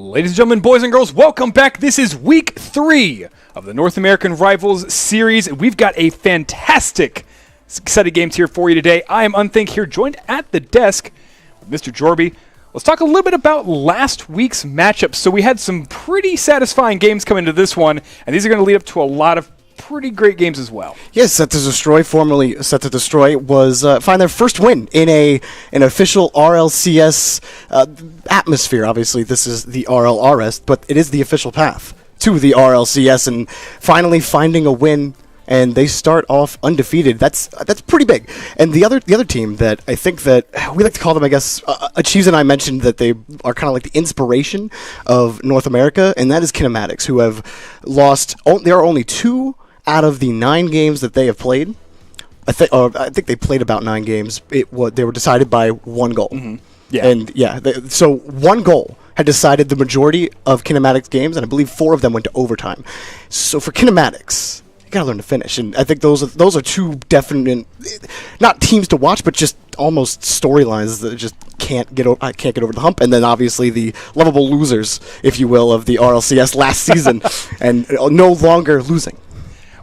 Ladies and gentlemen, boys and girls, welcome back. This is week 3 of the North American Rivals series. We've got a fantastic set of games here for you today. I am Unthink here, joined at the desk with Mr. Jorby. Let's talk a little bit about last week's matchups. So we had some pretty satisfying games come into this one, and these are going to lead up to a lot of pretty great games as well. Yes, Set to Destroy, formerly Set to Destroy, was find their first win in an official RLCS atmosphere. Obviously, this is the RLRS, but it is the official path to the RLCS, and finally finding a win. And they start off undefeated. That's pretty big. And the other team that I think that we like to call them, I guess, Achieves and I mentioned that they are kind of like the inspiration of North America, and that is KINEMATICS, who have lost. There are only 2 out of the 9 games that they have played. I think they played about 9 games. They were decided by 1 goal. Mm-hmm. Yeah. And yeah, so 1 goal had decided the majority of KINEMATICS games, and I believe 4 of them went to overtime. So for KINEMATICS, you gotta learn to finish, and I think those are 2 definite, not teams to watch, but just almost storylines that just can't get over the hump. And then obviously the lovable losers, if you will, of the RLCS last season, and no longer losing.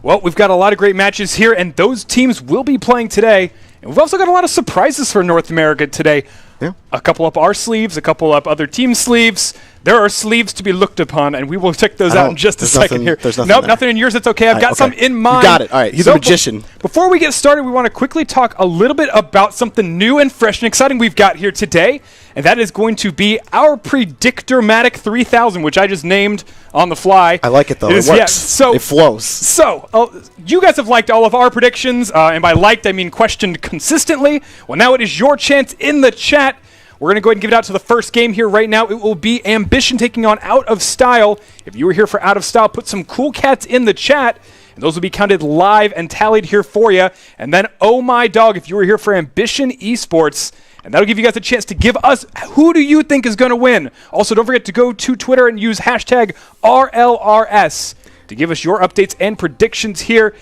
Well, we've got a lot of great matches here, and those teams will be playing today. And we've also got a lot of surprises for North America today. Yeah. A couple up our sleeves, a couple up other team sleeves. There are sleeves to be looked upon, and we will check those out in just a second here. Nothing in yours. That's okay. I've got some in mind. You got it. All right. He's a magician. Before we get started, we want to quickly talk a little bit about something new and fresh and exciting we've got here today, and that is going to be our Predictor-matic 3000, which I just named on the fly. I like it, though. It works. Yeah, it flows. So, you guys have liked all of our predictions, and by liked, I mean questioned consistently. Well, now it is your chance in the chat. We're going to go ahead and give it out to the first game here right now. It will be Ambition taking on Out of Style. If you were here for Out of Style, put some cool cats in the chat, and those will be counted live and tallied here for you. And then, oh my dog, if you were here for Ambition Esports, and that'll give you guys a chance to give us who do you think is going to win. Also, don't forget to go to Twitter and use hashtag RLRS to give us your updates and predictions here.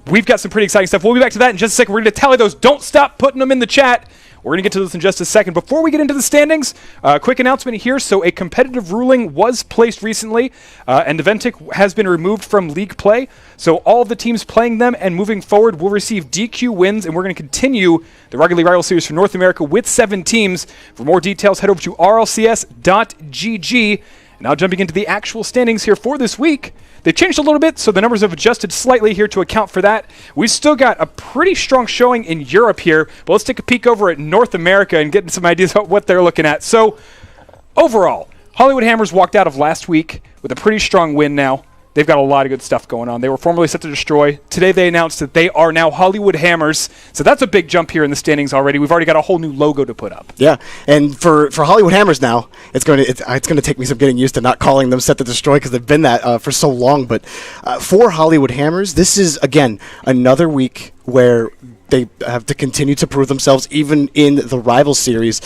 We've got some pretty exciting stuff. We'll be back to that in just a second. We're going to tally those. Don't stop putting them in the chat. We're going to get to this in just a second. Before we get into the standings, quick announcement here. So a competitive ruling was placed recently, and Eventic has been removed from league play. So all of the teams playing them and moving forward will receive DQ wins, and we're going to continue the Rugged League Rival Series for North America with 7 teams. For more details, head over to rlcs.gg. Now jumping into the actual standings here for this week. They've changed a little bit, so the numbers have adjusted slightly here to account for that. We've still got a pretty strong showing in Europe here, but let's take a peek over at North America and get some ideas about what they're looking at. So, overall, Hollywood Hammers walked out of last week with a pretty strong win now. They've got a lot of good stuff going on. They were formerly Set to Destroy. Today they announced that they are now Hollywood Hammers. So that's a big jump here in the standings already. We've already got a whole new logo to put up. Yeah, and for Hollywood Hammers now, it's going to take me some getting used to not calling them Set to Destroy because they've been that for so long. But for Hollywood Hammers, this is, again, another week where they have to continue to prove themselves even in the rival series.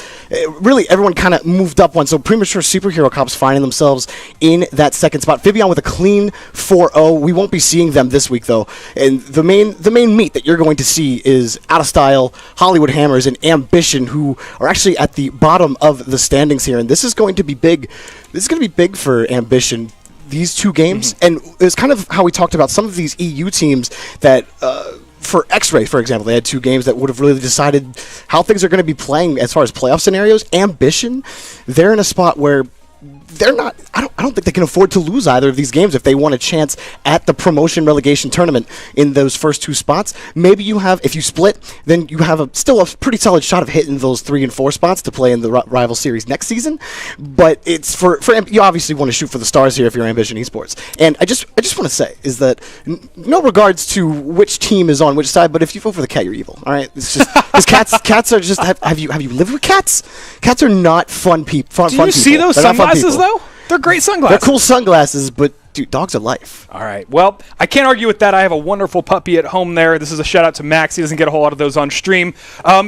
Really, everyone kind of moved up one. So Premature Superhero Cops finding themselves in that second spot. Fibion with a clean 4-0. We won't be seeing them this week, though. And the main meet that you're going to see is Out of Style, Hollywood Hammers, and Ambition, who are actually at the bottom of the standings here. And this is going to be big. This is going to be big for Ambition. These 2 games. Mm-hmm. And it's kind of how we talked about some of these EU teams that... for X-Ray, for example, they had 2 games that would have really decided how things are going to be playing as far as playoff scenarios. Ambition, they're in a spot where they're not. I don't think they can afford to lose either of these games if they want a chance at the promotion relegation tournament in those first 2 spots. Maybe if you split, then you have still a pretty solid shot of hitting those 3 and 4 spots to play in the rival series next season. But it's for you obviously want to shoot for the stars here if you're Ambition Esports. And I just want to say is that no regards to which team is on which side, but if you vote for the cat, you're evil. All right, it's just because cats are just. Have you lived with cats? Cats are not fun people. Do you see those sunglasses though? They're great sunglasses. They're cool sunglasses, but dude, dogs are life. All right. Well, I can't argue with that. I have a wonderful puppy at home there. This is a shout out to Max. He doesn't get a whole lot of those on stream.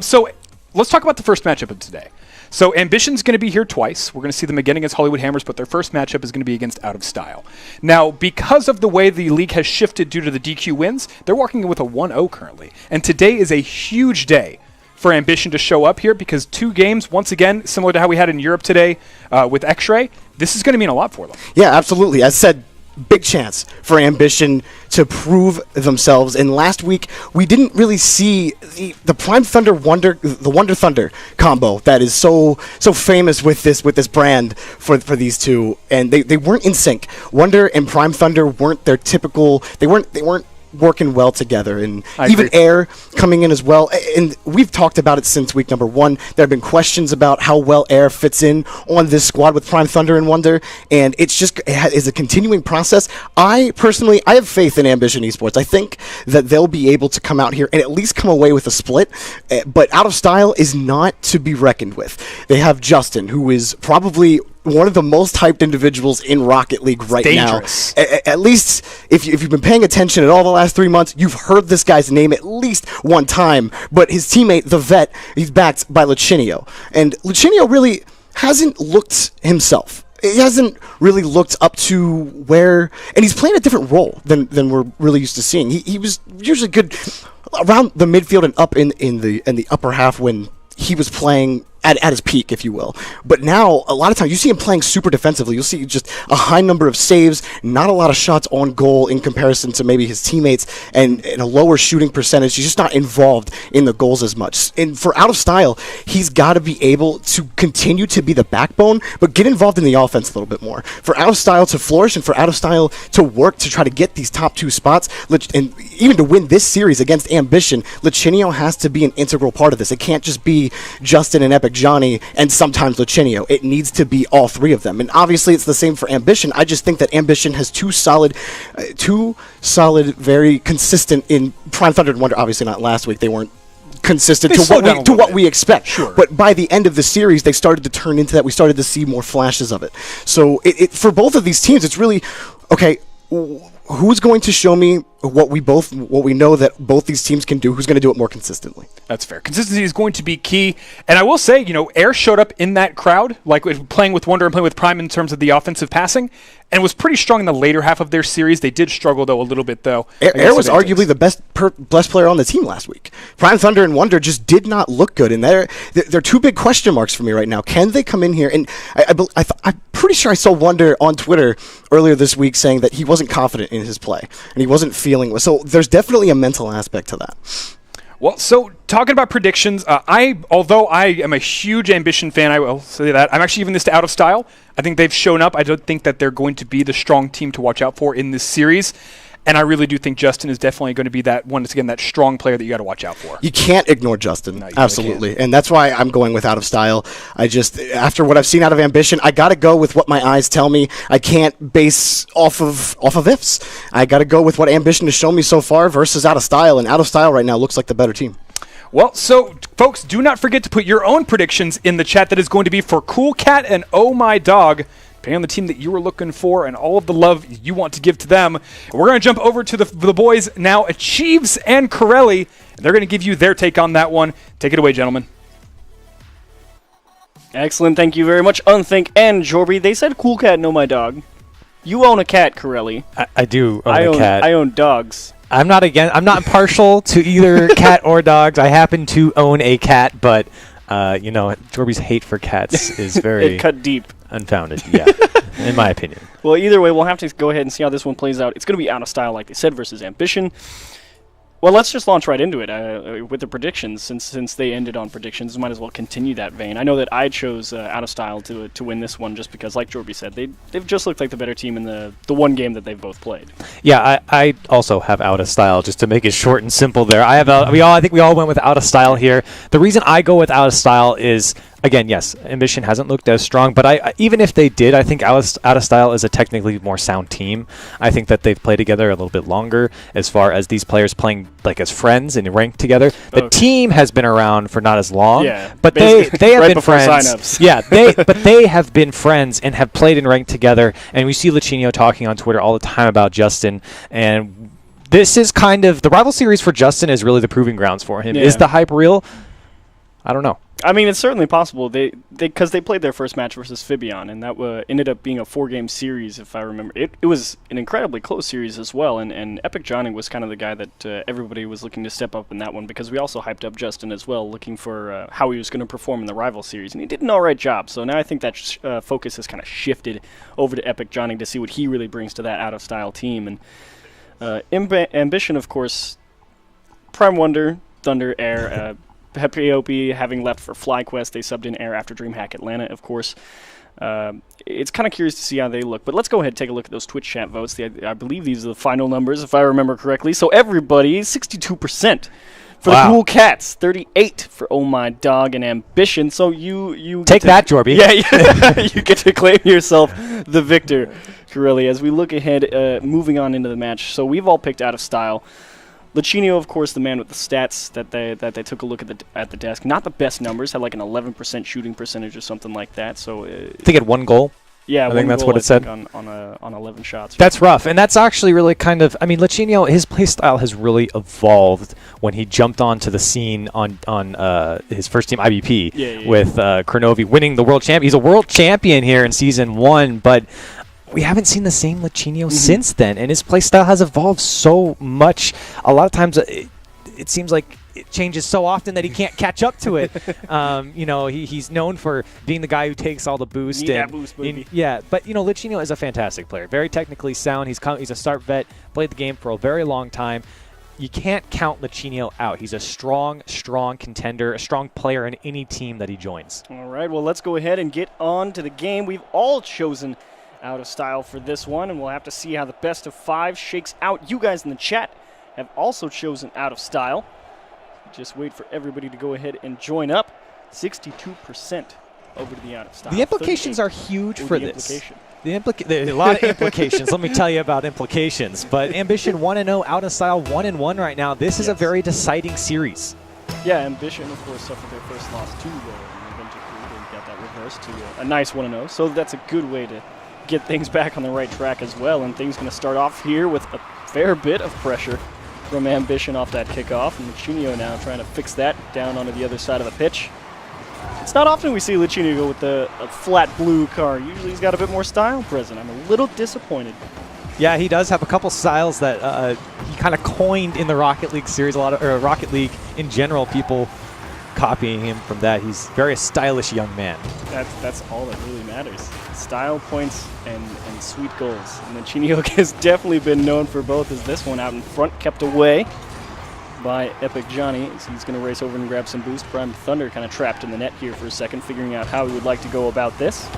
So let's talk about the first matchup of today. So Ambition's going to be here twice. We're going to see them again against Hollywood Hammers, but their first matchup is going to be against Out of Style. Now, because of the way the league has shifted due to the DQ wins, they're walking in with a 1-0 currently. And today is a huge day for Ambition to show up here, because 2 games, once again, similar to how we had in Europe today with X-Ray, this is going to mean a lot for them. Yeah, absolutely. As said, big chance for Ambition to prove themselves. And last week, we didn't really see the Prime Thunder the Wonder Thunder combo that is so famous with this brand for these two. And they weren't in sync. Wonder and Prime Thunder weren't their typical. They weren't working well together, and even Air coming in as well. And we've talked about it since week number 1. There have been questions about how well Air fits in on this squad with Prime Thunder and Wonder, and it is a continuing process. I personally have faith in Ambition Esports. I think that they'll be able to come out here and at least come away with a split, but Out of Style is not to be reckoned with. They have Justin, who is probably one of the most hyped individuals in Rocket League right now. At least if you've been paying attention at all the last 3 months, you've heard this guy's name at least one time. But his teammate, the vet, he's backed by Lucinio. And Lucinio really hasn't looked himself. He hasn't really looked up to where... And he's playing a different role than we're really used to seeing. He was usually good around the midfield and up in the upper half when he was playing at his peak, if you will. But now, a lot of times, you see him playing super defensively. You'll see just a high number of saves, not a lot of shots on goal in comparison to maybe his teammates, and a lower shooting percentage. He's just not involved in the goals as much. And for Out of Style, he's got to be able to continue to be the backbone, but get involved in the offense a little bit more. For Out of Style to flourish and for Out of Style to work to try to get these top 2 spots, and even to win this series against Ambition, Lucinio has to be an integral part of this. It can't just be Justin and Epic Johnny and sometimes Lucinio. It needs to be all 3 of them. And obviously it's the same for Ambition. I just think that Ambition has two solid, very consistent in Prime Thunder and Wonder. Obviously not last week. They weren't consistent to what we expect. Sure. But by the end of the series, they started to turn into that. We started to see more flashes of it. So for both of these teams, it's really, okay, who's going to show me what we know that both these teams can do? Who's going to do it more consistently? That's fair. Consistency is going to be key. And I will say, Air showed up in that crowd, like playing with Wonder and playing with Prime in terms of the offensive passing, and was pretty strong in the later half of their series. They did struggle, though, a little bit, though. Air was arguably the best player on the team last week. Prime Thunder and Wonder just did not look good, and they're 2 big question marks for me right now. Can they come in here? And I'm pretty sure I saw Wonder on Twitter earlier this week saying that he wasn't confident in his play, and he wasn't feeling well. So there's definitely a mental aspect to that. Well, so talking about predictions, although I am a huge Ambition fan, I will say that, I'm actually giving this to Out of Style. I think they've shown up. I don't think that they're going to be the strong team to watch out for in this series. And I really do think Justin is definitely going to be that one, again, that strong player that you got to watch out for. You can't ignore Justin. No, absolutely. Really, and that's why I'm going with Out of Style. After what I've seen out of Ambition, I got to go with what my eyes tell me. I can't base off of ifs. I got to go with what Ambition has shown me so far versus Out of Style. And Out of Style right now looks like the better team. Well, so, folks, do not forget to put your own predictions in the chat. That is going to be for Cool Cat and Oh My Dog, depending on the team that you were looking for and all of the love you want to give to them. We're going to jump over to the boys now, Achieves and Corelli. They're going to give you their take on that one. Take it away, gentlemen. Excellent. Thank you very much, Unthink and Jorby. They said Cool Cat, no my dog. You own a cat, Corelli. I do own a cat. I own dogs. I'm not impartial to either cat or dogs. I happen to own a cat, but Jorby's hate for cats is very it cut deep. Unfounded, yeah, in my opinion. Well, either way, we'll have to go ahead and see how this one plays out. It's going to be Out of Style, like they said, versus Ambition. Well, let's just launch right into it with the predictions. Since they ended on predictions, might as well continue that vein. I know that I chose Out of Style to win this one just because, like Jorby said, they've just looked like the better team in the one game that they've both played. Yeah, I also have Out of Style, just to make it short and simple there. I think we all went with Out of Style here. The reason I go with Out of Style is, again, yes, Ambition hasn't looked as strong, but even if they did, I think Out of Style is a technically more sound team. I think that they've played together a little bit longer as far as these players playing like as friends and ranked together. The team has been around for not as long, but they have right been friends. Sign-ups. Yeah, but they have been friends and have played and ranked together. And we see Lucinio talking on Twitter all the time about Justin, and this is kind of the rival series for Justin is really the proving grounds for him. Yeah. Is the hype real? I don't know. I mean, it's certainly possible. Because they played their first match versus Fibion, and that ended up being a 4-game series, if I remember. It was an incredibly close series as well, and Epic Johnny was kind of the guy that everybody was looking to step up in that one, because we also hyped up Justin as well, looking for how he was going to perform in the rival series, and he did an all right job. So now I think that focus has kind of shifted over to Epic Johnny to see what he really brings to that out-of-style team. And Ambition, of course, Prime Wonder, Thunder, Air, Pepe having left for FlyQuest. They subbed in Air after DreamHack Atlanta, of course. It's kind of curious to see how they look. But let's go ahead and take a look at those Twitch chat votes. I believe these are the final numbers, if I remember correctly. So everybody, 62% for the Cool Cats, 38% for Oh My Dog and Ambition. So you take that, Jorby. Yeah, you get to claim yourself the victor, Corelli. As we look ahead, moving on into the match. So we've all picked Out of Style. Lachinio, of course, the man with the stats that they took a look at the desk. Not the best numbers, had like an 11% shooting percentage or something like that. So I think it had 1 goal. Yeah, I think that's what it said on 11 shots. That's rough, and that's actually really kind of. I mean, Lachinio, his play style has really evolved when he jumped onto the scene on his first team IBP with Kronovi winning the world champion. He's a world champion here in season 1, but we haven't seen the same Lachinio since then, and his play style has evolved so much. A lot of times, it seems like it changes so often that he can't catch up to it. He's known for being the guy who takes all the boost. Yeah, but Lachinio is a fantastic player, very technically sound. He's a start vet, played the game for a very long time. You can't count Lachinio out. He's a strong contender, a strong player in any team that he joins. All right, well, let's go ahead and get on to the game. We've all chosen Out of Style for this one, and we'll have to see how the best of 5 shakes out. You guys in the chat have also chosen Out of Style. Just wait for everybody to go ahead and join up. 62% over to the Out of Style. The implications are huge for this. There are a lot of implications. Let me tell you about implications. But Ambition 1-0, Out of Style 1-1 right now. This is a very deciding series. Yeah, Ambition, of course, suffered their first loss to Adventure Crew. They got that reversed to a nice 1-0. So that's a good way to get things back on the right track as well, and things going to start off here with a fair bit of pressure from Ambition off that kickoff, and Lachinio now trying to fix that down onto the other side of the pitch. It's not often we see Lachinio go with a flat blue car. Usually he's got a bit more style present. I'm a little disappointed. Yeah, he does have a couple styles that he kind of coined in the Rocket League series. Rocket League in general, people copying him from that. He's very stylish young man. That's all that really matters. Style, points, and sweet goals. And Lachinio has definitely been known for both, as this one out in front kept away by Epic Johnny. So he's going to race over and grab some boost. Prime Thunder kind of trapped in the net here for a second, figuring out how he would like to go about this.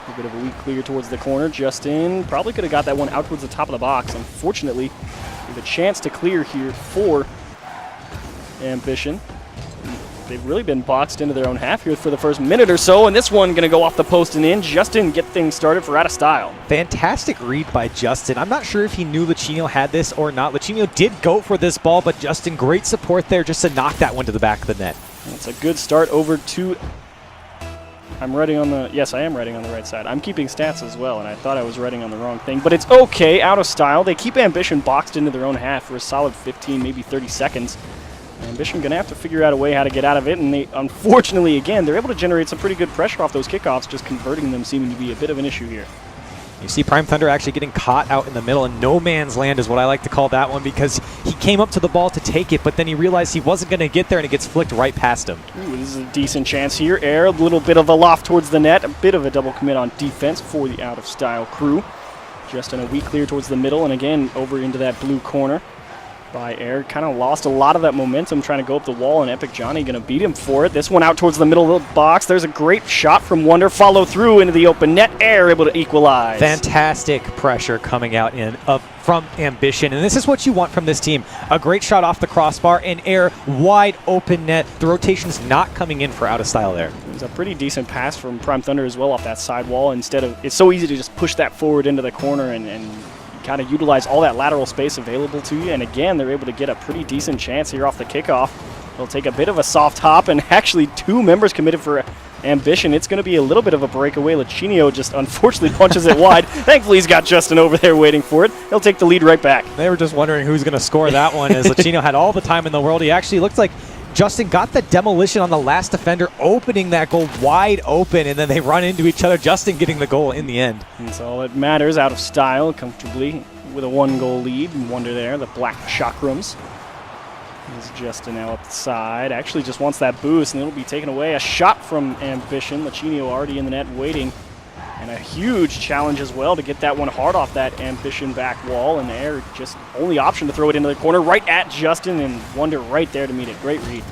A bit of a weak clear towards the corner. Justin probably could have got that one out towards the top of the box. Unfortunately, with a chance to clear here for Ambition. They've really been boxed into their own half here for the first minute or so, and this one going to go off the post and in. Justin get things started for Out of Style. Fantastic read by Justin. I'm not sure if he knew Lachinio had this or not. Lachinio did go for this ball, but Justin, great support there just to knock that one to the back of the net. It's a good start over to... Yes, I am writing on the right side. I'm keeping stats as well, and I thought I was writing on the wrong thing, but it's okay. Out of Style. They keep Ambition boxed into their own half for a solid 15, maybe 30 seconds. Ambition going to have to figure out a way how to get out of it, and they, unfortunately, again, they're able to generate some pretty good pressure off those kickoffs, just converting them seeming to be a bit of an issue here. You see Prime Thunder actually getting caught out in the middle, and no man's land is what I like to call that one, because he came up to the ball to take it, but then he realized he wasn't going to get there, and it gets flicked right past him. Ooh, this is a decent chance here. Air, a little bit of a loft towards the net, a bit of a double commit on defense for the out-of-style crew. Just in a weak clear towards the middle, and again, over into that blue corner by Air. Kind of lost a lot of that momentum trying to go up the wall, and Epic Johnny going to beat him for it. This one out towards the middle of the box. There's a great shot from Wonder. Follow through into the open net. Air able to equalize. Fantastic pressure coming out from Ambition, and this is what you want from this team. A great shot off the crossbar, and Air wide open net. The rotation's not coming in for Out of Style there. It was a pretty decent pass from Prime Thunder as well off that side wall. Instead of, it's so easy to just push that forward into the corner and kind of utilize all that lateral space available to you. And again, they're able to get a pretty decent chance here off the kickoff. They'll take a bit of a soft hop, and actually 2 members committed for Ambition. It's going to be a little bit of a breakaway. Lachinio just unfortunately punches it wide. Thankfully, he's got Justin over there waiting for it. He'll take the lead right back. They were just wondering who's going to score that one, as Lachinio had all the time in the world. He actually looked like Justin got the demolition on the last defender, opening that goal wide open, and then they run into each other. Justin getting the goal in the end. That's all that matters. Out of style, comfortably with a 1-goal lead. Wonder there, the black chakrams. Here's Justin now up the side. Actually just wants that boost, and it'll be taken away. A shot from Ambition. Lachinio already in the net waiting. And a huge challenge as well to get that one hard off that Ambition back wall. And Air just only option to throw it into the corner right at Justin, and Wonder right there to meet it. Great read.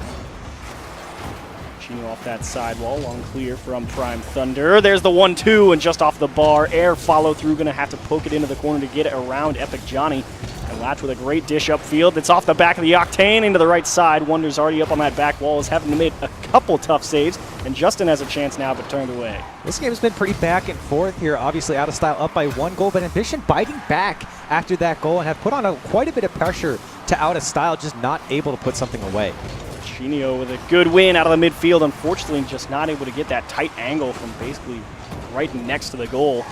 Chino off that sidewall, long clear from Prime Thunder. There's the 1-2, and just off the bar. Air follow through, going to have to poke it into the corner to get it around Epic Johnny. And Latch with a great dish upfield. It's off the back of the Octane into the right side. Wonder's already up on that back wall, is having to make a couple tough saves. And Justin has a chance now, but turned away. This game has been pretty back and forth here. Obviously out of style up by 1 goal, but Ambition biting back after that goal and have put on quite a bit of pressure to out of style, just not able to put something away. Chinio with a good win out of the midfield. Unfortunately, just not able to get that tight angle from basically right next to the goal.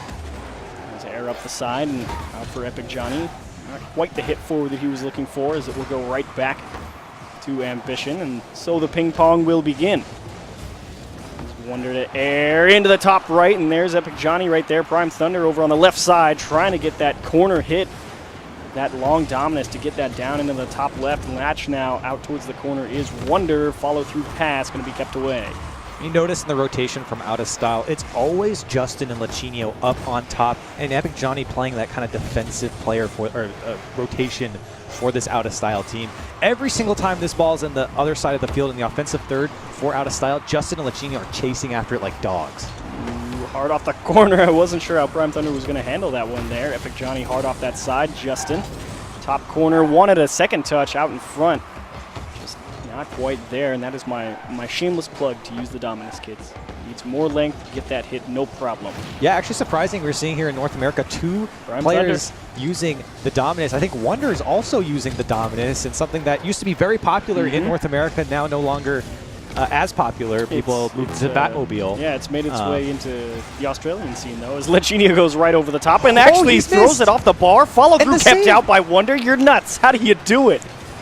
There's Air up the side and out for Epic Johnny. Not quite the hit forward that he was looking for, as it will go right back to Ambition, and so the ping pong will begin. Wonder to Air into the top right, and there's Epic Johnny right there. Prime Thunder over on the left side, trying to get that corner hit, that long dominance to get that down into the top left. Latch now out towards the corner is Wonder. Follow through pass, going to be kept away. You notice in the rotation from out of style, it's always Justin and Lachinio up on top, and Epic Johnny playing that kind of defensive player for rotation for this out of style team. Every single time this ball is in the other side of the field in the offensive third for out of style, Justin and Lachinio are chasing after it like dogs. Ooh, hard off the corner. I wasn't sure how Prime Thunder was going to handle that one there. Epic Johnny hard off that side. Justin, top corner, wanted a second touch out in front. Not quite there, and that is my shameless plug to use the Dominus, kids. Needs more length, get that hit, no problem. Yeah, actually surprising we're seeing here in North America 2 players using the Dominus. I think Wonder is also using the Dominus, and something that used to be very popular in North America, now no longer as popular. People moved to Batmobile. Yeah, it's made its way into the Australian scene, though, as Lachinio goes right over the top and actually throws it off the bar. Follow through kept out by Wonder. You're nuts. How do you do it?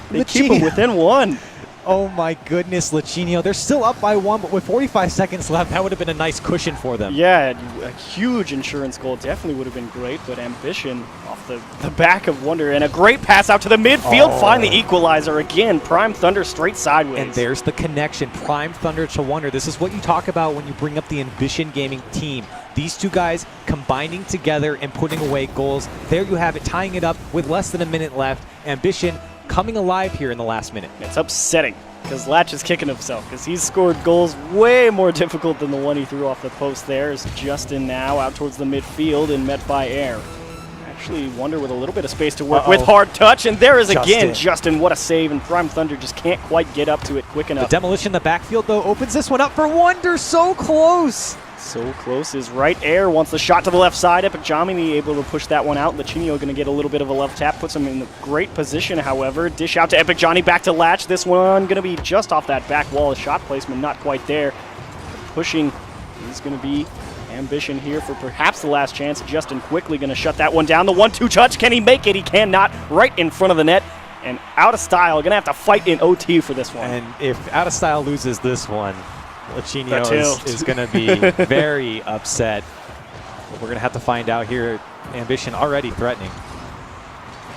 They keep him within 1. Oh my goodness, Lachinio. They're still up by 1, but with 45 seconds left, that would have been a nice cushion for them. Yeah, a huge insurance goal definitely would have been great, but Ambition off the back of Wonder, and a great pass out to the midfield. Find the equalizer again. Prime Thunder straight sideways. And there's the connection. Prime Thunder to Wonder. This is what you talk about when you bring up the Ambition Gaming team. These two guys combining together and putting away goals. There you have it, tying it up with less than a minute left. Ambition coming alive here in the last minute. It's upsetting because Latch is kicking himself because he's scored goals way more difficult than the one he threw off the post there. Is Justin now out towards the midfield and met by Air. Actually, Wonder with a little bit of space to work with. Hard touch, and there is again Justin. What a save, and Prime Thunder just can't quite get up to it quick enough. The demolition in the backfield, though, opens this one up for Wonder. So close. So close is right. Air wants the shot to the left side. Epic Johnny able to push that one out. Lachinio going to get a little bit of a left tap. Puts him in a great position, however. Dish out to Epic Johnny. Back to Latch. This one going to be just off that back wall. Shot placement not quite there. Pushing is going to be Ambition here for perhaps the last chance. Justin quickly going to shut that one down. The 1-2 touch. Can he make it? He cannot. Right in front of the net. And out of style. Going to have to fight in OT for this one. And if out of style loses this one, Lachinio is going to be very upset. We're going to have to find out here. Ambition already threatening.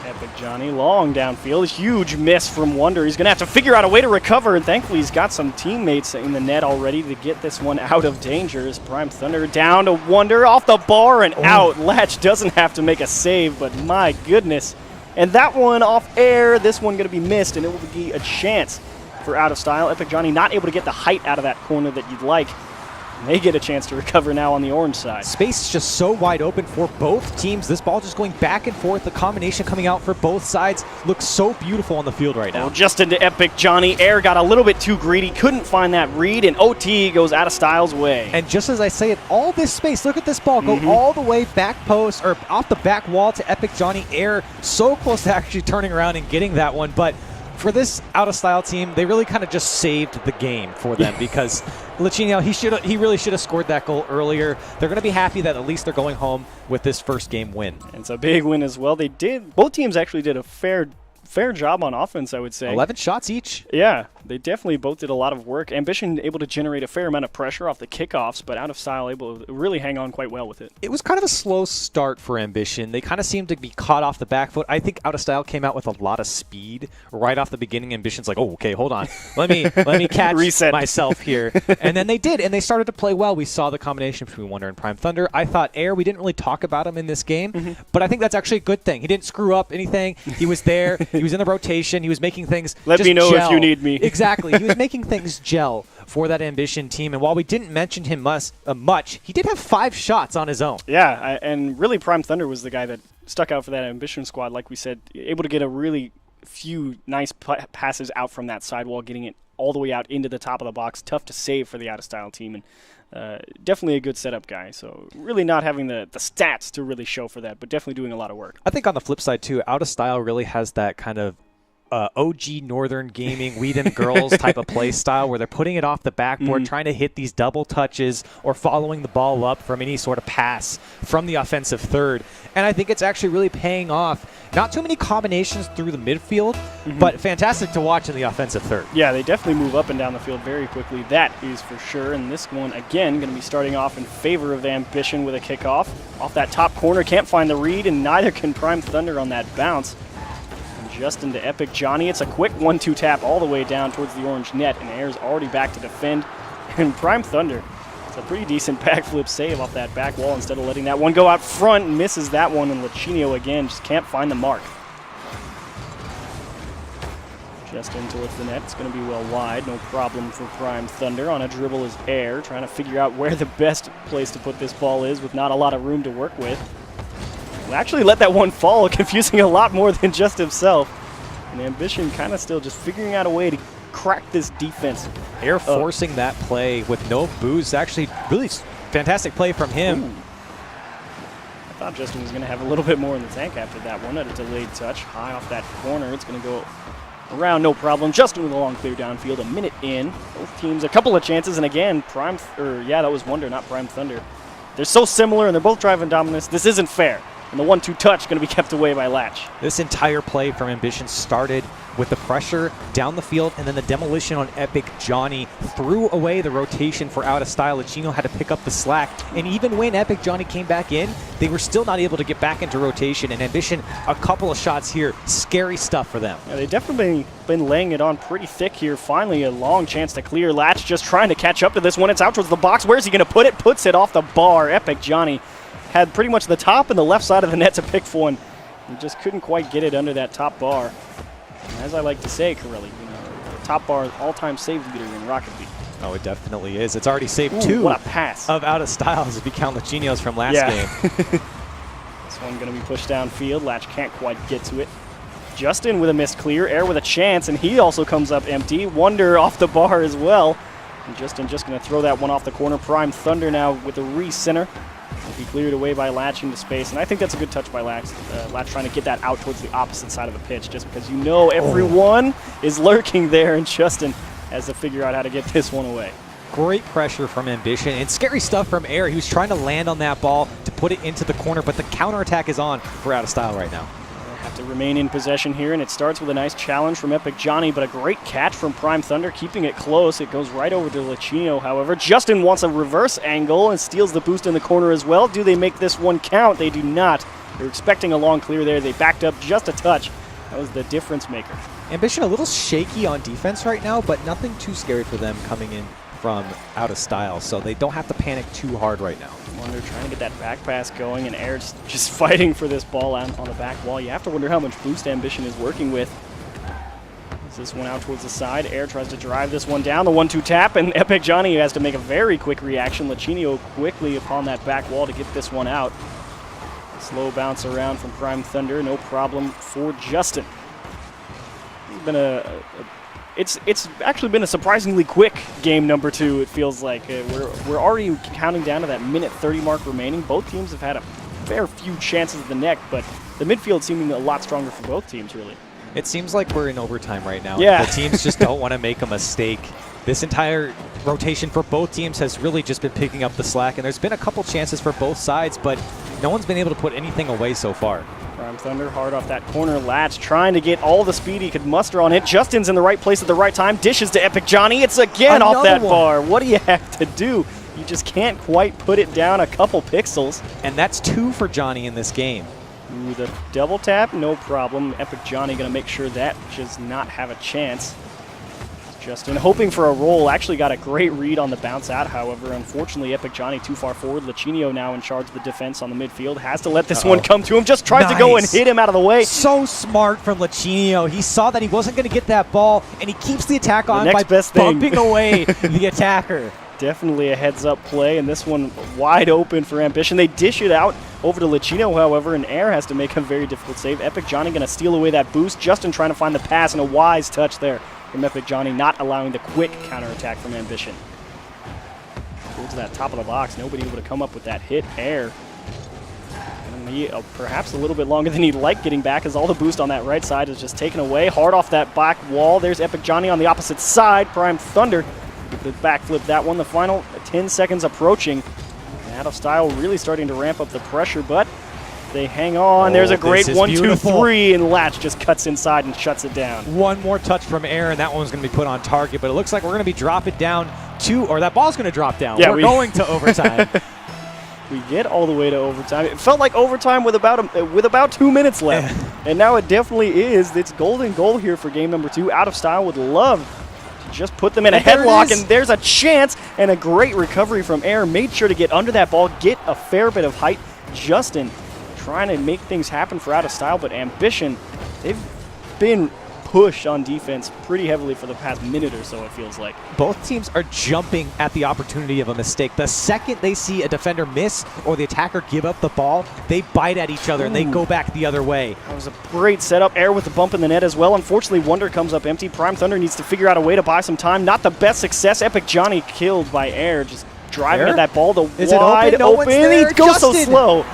Epic Johnny long downfield. Huge miss from Wonder. He's going to have to figure out a way to recover, and thankfully he's got some teammates in the net already to get this one out of danger. As Prime Thunder down to Wonder, off the bar and out. Latch doesn't have to make a save, but my goodness. And that one off Air, this one going to be missed, and it will be a chance for out of style. Epic Johnny not able to get the height out of that corner that you'd like. And they get a chance to recover now on the orange side. Space is just so wide open for both teams. This ball just going back and forth. The combination coming out for both sides looks so beautiful on the field right now. Just into Epic Johnny. Air got a little bit too greedy. Couldn't find that read, and OT goes out of style's way. And just as I say it, all this space, look at this ball go all the way back post, or off the back wall to Epic Johnny. Air so close to actually turning around and getting that one, but for this out-of-style team, they really kind of just saved the game for them because Lachinio, he really should have scored that goal earlier. They're going to be happy that at least they're going home with this first game win. And it's a big win as well. Both teams actually did a fair job on offense, I would say. 11 shots each. Yeah, They definitely both did a lot of work. Ambition able to generate a fair amount of pressure off the kickoffs, but Out of Style able to really hang on quite well with it. It was kind of a slow start for Ambition. They kind of seemed to be caught off the back foot. I think Out of Style came out with a lot of speed right off the beginning. Ambition's like, oh, okay, hold on. Let me catch Reset myself here. And then they did, and they started to play well. We saw the combination between Wonder and Prime Thunder. I thought Air, we didn't really talk about him in this game, but I think that's actually a good thing. He didn't screw up anything. He was there. He was in the rotation. He was making things Let just me know gel. if you need me. Exactly. He was making things gel for that Ambition team. And while we didn't mention him much, he did have 5 shots on his own. Yeah, and really Prime Thunder was the guy that stuck out for that Ambition squad. Like we said, able to get a really few nice passes out from that sidewall, getting it all the way out into the top of the box. Tough to save for the Out of Style team, and definitely a good setup guy. So really not having the stats to really show for that, but definitely doing a lot of work. I think on the flip side, too, Out of Style really has that kind of OG Northern Gaming, we them girls type of play style where they're putting it off the backboard, trying to hit these double touches or following the ball up from any sort of pass from the offensive third. And I think it's actually really paying off. Not too many combinations through the midfield, but fantastic to watch in the offensive third. Yeah, they definitely move up and down the field very quickly. That is for sure. And this one, again, going to be starting off in favor of Ambition with a kickoff. Off that top corner, can't find the read, and neither can Prime Thunder on that bounce. Just into Epic Johnny. It's a quick 1-2 tap all the way down towards the orange net, and Air's already back to defend. And Prime Thunder, it's a pretty decent backflip save off that back wall instead of letting that one go out front, and misses that one, and Lachinio again just can't find the mark. Just in towards the net. It's going to be well wide. No problem for Prime Thunder. On a dribble is Air, trying to figure out where the best place to put this ball is with not a lot of room to work with. Actually let that one fall, confusing a lot more than just himself. And Ambition kind of still just figuring out a way to crack this defense. Air forcing that play with no boost. Actually, really fantastic play from him. Ooh. I thought Justin was going to have a little bit more in the tank after that one. At a delayed touch, high off that corner. It's going to go around, no problem. Justin with a long clear downfield, a minute in. Both teams a couple of chances, and again, that was Wonder, not Prime Thunder. They're so similar, and they're both driving dominance. This isn't fair. And the 1-2 touch going to be kept away by Latch. This entire play from Ambition started with the pressure down the field, and then the demolition on Epic Johnny threw away the rotation for Out of Style. Lachinio had to pick up the slack, and even when Epic Johnny came back in, they were still not able to get back into rotation, and Ambition, a couple of shots here, scary stuff for them. Yeah, they've definitely been laying it on pretty thick here. Finally, a long chance to clear. Latch just trying to catch up to this one. It's out towards the box. Where's he going to put it? Puts it off the bar. Epic Johnny had pretty much the top and the left side of the net to pick for one. And just couldn't quite get it under that top bar. And as I like to say, Corelli, the top bar all-time save leader in Rocket League. Oh, it definitely is. It's already saved 2 what a pass. of Out of Styles if you count Lachinio's from last game. This one going to be pushed downfield. Latch can't quite get to it. Justin with a missed clear. Air with a chance, and he also comes up empty. Wonder off the bar as well. And Justin just going to throw that one off the corner. Prime Thunder now with a re-center. Will be cleared away by Latch into space, and I think that's a good touch by Latch. Latch trying to get that out towards the opposite side of the pitch, just because everyone is lurking there, and Justin has to figure out how to get this one away. Great pressure from Ambition, and scary stuff from Air. He was trying to land on that ball to put it into the corner, but the counterattack is on for Out of Style right now. Have to remain in possession here, and it starts with a nice challenge from Epic Johnny, but a great catch from Prime Thunder, keeping it close. It goes right over to Lachinio, however. Justin wants a reverse angle and steals the boost in the corner as well. Do they make this one count? They do not. They're expecting a long clear there. They backed up just a touch. That was the difference maker. Ambition a little shaky on defense right now, but nothing too scary for them coming in from Out of Style, so they don't have to panic too hard right now. Wonder trying to get that back pass going, and Air just fighting for this ball on the back wall. You have to wonder how much boost Ambition is working with. Is this one out towards the side? Air tries to drive this one down, the 1-2 tap, and Epic Johnny has to make a very quick reaction. Lachinio quickly upon that back wall to get this one out. Slow bounce around from Prime Thunder, no problem for Justin. It's been It's actually been a surprisingly quick game number 2, it feels like. We're already counting down to that minute 30 mark remaining. Both teams have had a fair few chances at the neck, but the midfield seeming a lot stronger for both teams, really. It seems like we're in overtime right now. Yeah. The teams just don't want to make a mistake. This entire rotation for both teams has really just been picking up the slack, and there's been a couple chances for both sides, but no one's been able to put anything away so far. Prime Prime Thunder hard off that corner. Latch trying to get all the speed he could muster on it. Justin's in the right place at the right time. Dishes to Epic Johnny. It's again off that bar. What do you have to do? You just can't quite put it down a couple pixels. And that's 2 for Johnny in this game. Ooh, the double tap, no problem. Epic Johnny going to make sure that does not have a chance. Justin hoping for a roll, actually got a great read on the bounce out, however. Unfortunately, Epic Johnny too far forward. Lachinio now in charge of the defense on the midfield. Has to let this one come to him. Just tries to go and hit him out of the way. So smart from Lachinio. He saw that he wasn't going to get that ball, and he keeps the attack on by bumping away the attacker. Definitely a heads-up play, and this one wide open for Ambition. They dish it out over to Lachinio, however, and Air has to make a very difficult save. Epic Johnny going to steal away that boost. Justin trying to find the pass, and a wise touch there from Epic Johnny, not allowing the quick counterattack from Ambition. Towards that top of the box, nobody able to come up with that hit. Air, and he, perhaps a little bit longer than he'd like getting back, as all the boost on that right side is just taken away. Hard off that back wall. There's Epic Johnny on the opposite side. Prime Thunder with the backflip that one. The final 10 seconds approaching. And Out of Style really starting to ramp up the pressure, but they hang on. There's a great 1-2-3, and Latch just cuts inside and shuts it down. One more touch from Air, and that one's going to be put on target, but it looks like we're going to be dropping down to, or that ball's going to drop down. Yeah, we're going to overtime. We get all the way to overtime. It felt like overtime with about 2 minutes left, and now it definitely is. It's golden goal here for game number 2. Out of Style would love to just put them in a headlock, and there's a chance, and a great recovery from Air. Made sure to get under that ball, get a fair bit of height. Justin trying to make things happen for Out of Style, but Ambition, they've been pushed on defense pretty heavily for the past minute or so, it feels like. Both teams are jumping at the opportunity of a mistake. The second they see a defender miss or the attacker give up the ball, they bite at each other and they go back the other way. That was a great setup. Air with the bump in the net as well. Unfortunately, Wonder comes up empty. Prime Thunder needs to figure out a way to buy some time. Not the best success. Epic Johnny killed by Air, just driving at that ball. Wide open. He goes so slow.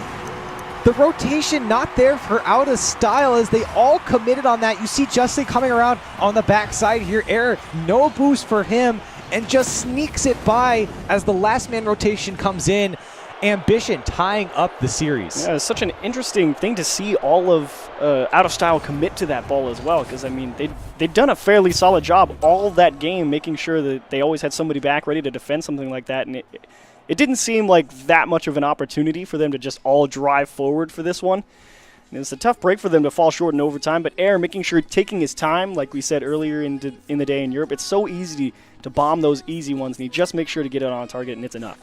The rotation not there for Out of Style as they all committed on that. You see Justin coming around on the backside here. Air, no boost for him, and just sneaks it by as the last man rotation comes in. Ambition tying up the series. Yeah, it's such an interesting thing to see all of Out of Style commit to that ball as well, because, I mean, they'd done a fairly solid job all that game, making sure that they always had somebody back ready to defend something like that, and it didn't seem like that much of an opportunity for them to just all drive forward for this one. And it's a tough break for them to fall short in overtime, but Air making sure taking his time, like we said earlier in the day in Europe, it's so easy to bomb those easy ones, and he just makes sure to get it on target, and it's enough.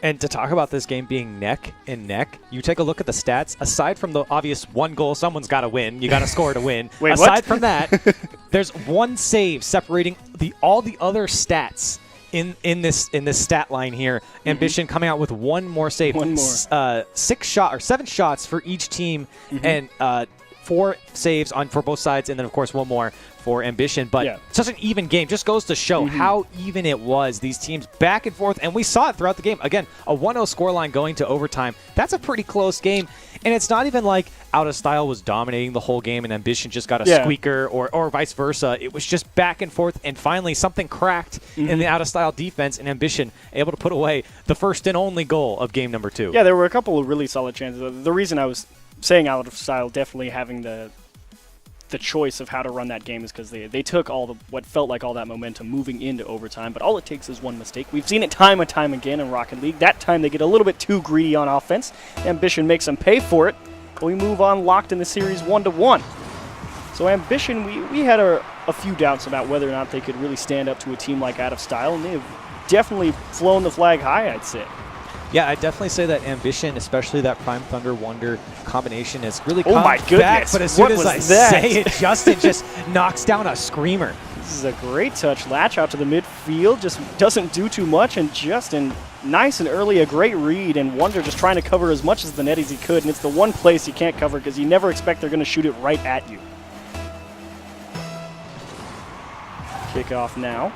And to talk about this game being neck and neck, you take a look at the stats. Aside from the obvious one goal, someone's got to win. You got to score to win. Wait, aside from that, there's one save separating all the other stats in this stat line here. Ambition coming out with one more save. One more. 7 shots for each team, and 4 saves for both sides, and then of course one more for Ambition. But such an even game. Just goes to show how even it was. These teams back and forth, and we saw it throughout the game. Again, a 1-0 scoreline going to overtime. That's a pretty close game, and it's not even like Out of Style was dominating the whole game and Ambition just got a squeaker or vice versa. It was just back and forth, and finally something cracked in the Out of Style defense, and Ambition able to put away the first and only goal of game number 2. Yeah, there were a couple of really solid chances. The reason I was saying Out of Style definitely having the choice of how to run that game is because they took what felt like all that momentum moving into overtime, but all it takes is one mistake. We've seen it time and time again in Rocket League. That time they get a little bit too greedy on offense. Ambition makes them pay for it, but we move on locked in the series 1-1. So Ambition, we had a few doubts about whether or not they could really stand up to a team like Out of Style, and they've definitely flown the flag high, I'd say. Yeah, I'd definitely say that Ambition, especially that Prime Thunder Wonder combination, has really come back. But as soon as I say it, Justin just knocks down a screamer. This is a great touch. Latch out to the midfield, just doesn't do too much, and Justin, nice and early, a great read, and Wonder just trying to cover as much as the net as he could, and it's the one place you can't cover because you never expect they're going to shoot it right at you. Kickoff now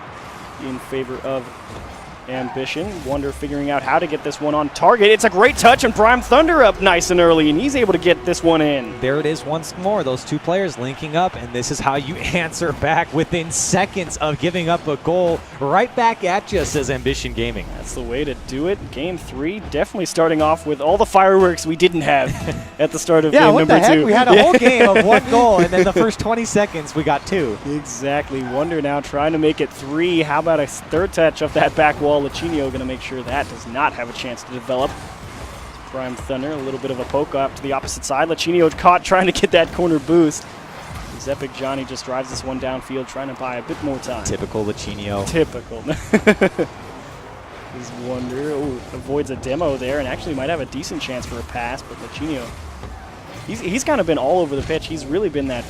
in favor of Ambition. Wonder figuring out how to get this one on target. It's a great touch, and Prime Thunder up nice and early, and he's able to get this one in. There it is once more. Those two players linking up, and this is how you answer back within seconds of giving up a goal. Right back at you, says Ambition Gaming. That's That's the way to do it. Game 3, definitely starting off with all the fireworks we didn't have at the start of game number 2. We had a whole game of 1 goal, and then the first 20 seconds we got 2. Exactly. Wonder now trying to make it 3. How about a third touch of that back wall? Lachinio going to make sure that does not have a chance to develop. Prime Thunder, a little bit of a poke up to the opposite side. Lachinio caught trying to get that corner boost. As Epic Johnny just drives this one downfield, trying to buy a bit more time. Typical Lachinio. Typical. This Wonder avoids a demo there and actually might have a decent chance for a pass, but Lachinio, he's kind of been all over the pitch. He's really been that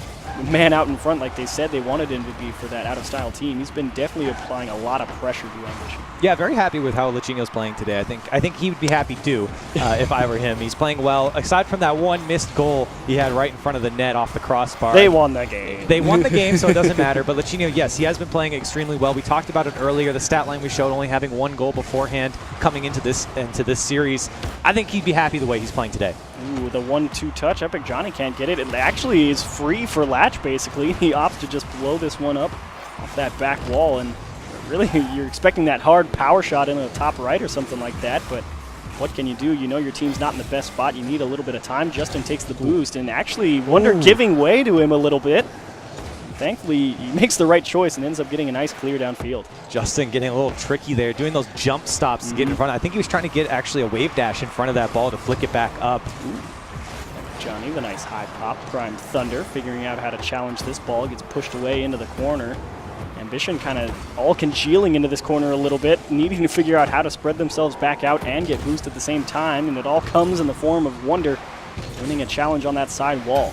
man out in front like they said they wanted him to be for that out-of-style team. He's been definitely applying a lot of pressure to Ambition. Yeah, very happy with how Lachinio's playing today. I think he would be happy too if I were him. He's playing well. Aside from that one missed goal he had right in front of the net off the crossbar. They won that game. They won the game, so it doesn't matter. But Lachinio, yes, he has been playing extremely well. We talked about it earlier. The stat line we showed, only having 1 goal beforehand coming into this series. I think he'd be happy the way he's playing today. Ooh, the 1-2 touch. Epic Johnny can't get it. It actually is free for Latch, basically. He opts to just blow this one up off that back wall. And really, you're expecting that hard power shot into the top right or something like that. But what can you do? You know your team's not in the best spot. You need a little bit of time. Justin takes the boost. And actually, Wonder giving way to him a little bit. Thankfully, he makes the right choice and ends up getting a nice clear downfield. Justin getting a little tricky there, doing those jump stops to get in front. I think he was trying to get actually a wave dash in front of that ball to flick it back up. Johnny, the nice high pop. Prime Thunder figuring out how to challenge this ball. Gets pushed away into the corner. Ambition kind of all congealing into this corner a little bit, needing to figure out how to spread themselves back out and get boost at the same time. And it all comes in the form of Wonder winning a challenge on that side wall.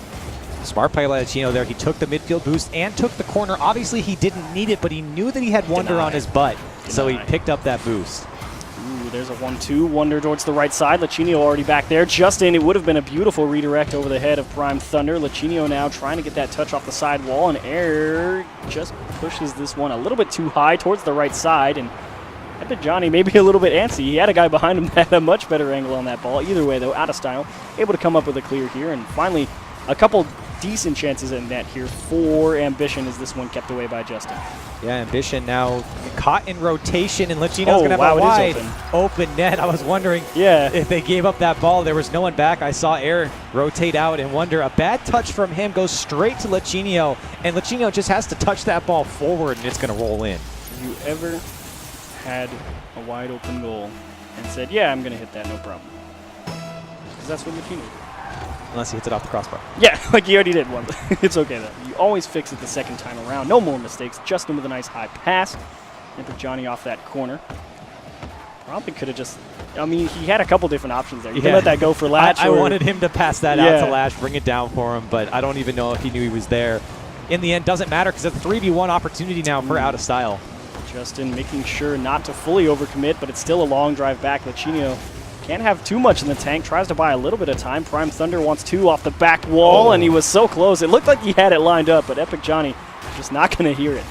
Smart play by Lachinio there. He took the midfield boost and took the corner. Obviously, he didn't need it, but he knew that he had Wonder on his butt, so he picked up that boost. Ooh, there's a 1-2. Wonder towards the right side. Lachinio already back there. Justin, it would have been a beautiful redirect over the head of Prime Thunder. Lachinio now trying to get that touch off the side wall, and Air just pushes this one a little bit too high towards the right side, and Epic Johnny maybe a little bit antsy. He had a guy behind him that had a much better angle on that ball. Either way, though, out of style, able to come up with a clear here, and finally a couple decent chances in net here for Ambition as this one kept away by Justin. Yeah, Ambition now caught in rotation, and Lachinio's going to have a wide open net. I was wondering if they gave up that ball. There was no one back. I saw Air rotate out and Wonder. A bad touch from him goes straight to Lachinio, and Lachinio just has to touch that ball forward, and it's going to roll in. Have you ever had a wide open goal and said, yeah, I'm going to hit that, no problem? Because that's what Lachinio did. Unless he hits it off the crossbar. Yeah, like he already did one. It's okay, though. You always fix it the second time around. No more mistakes. Justin with a nice high pass. Epic Johnny off that corner. Probably could have just... I mean, he had a couple different options there. You can let that go for Latch. I wanted him to pass that out to Latch, bring it down for him, but I don't even know if he knew he was there. In the end, doesn't matter because it's a 3v1 opportunity now for out of style. Justin making sure not to fully overcommit, but it's still a long drive back. Lachinio can't have too much in the tank, tries to buy a little bit of time. Prime Thunder wants 2 off the back wall, and he was so close. It looked like he had it lined up, but Epic Johnny just not going to hear it.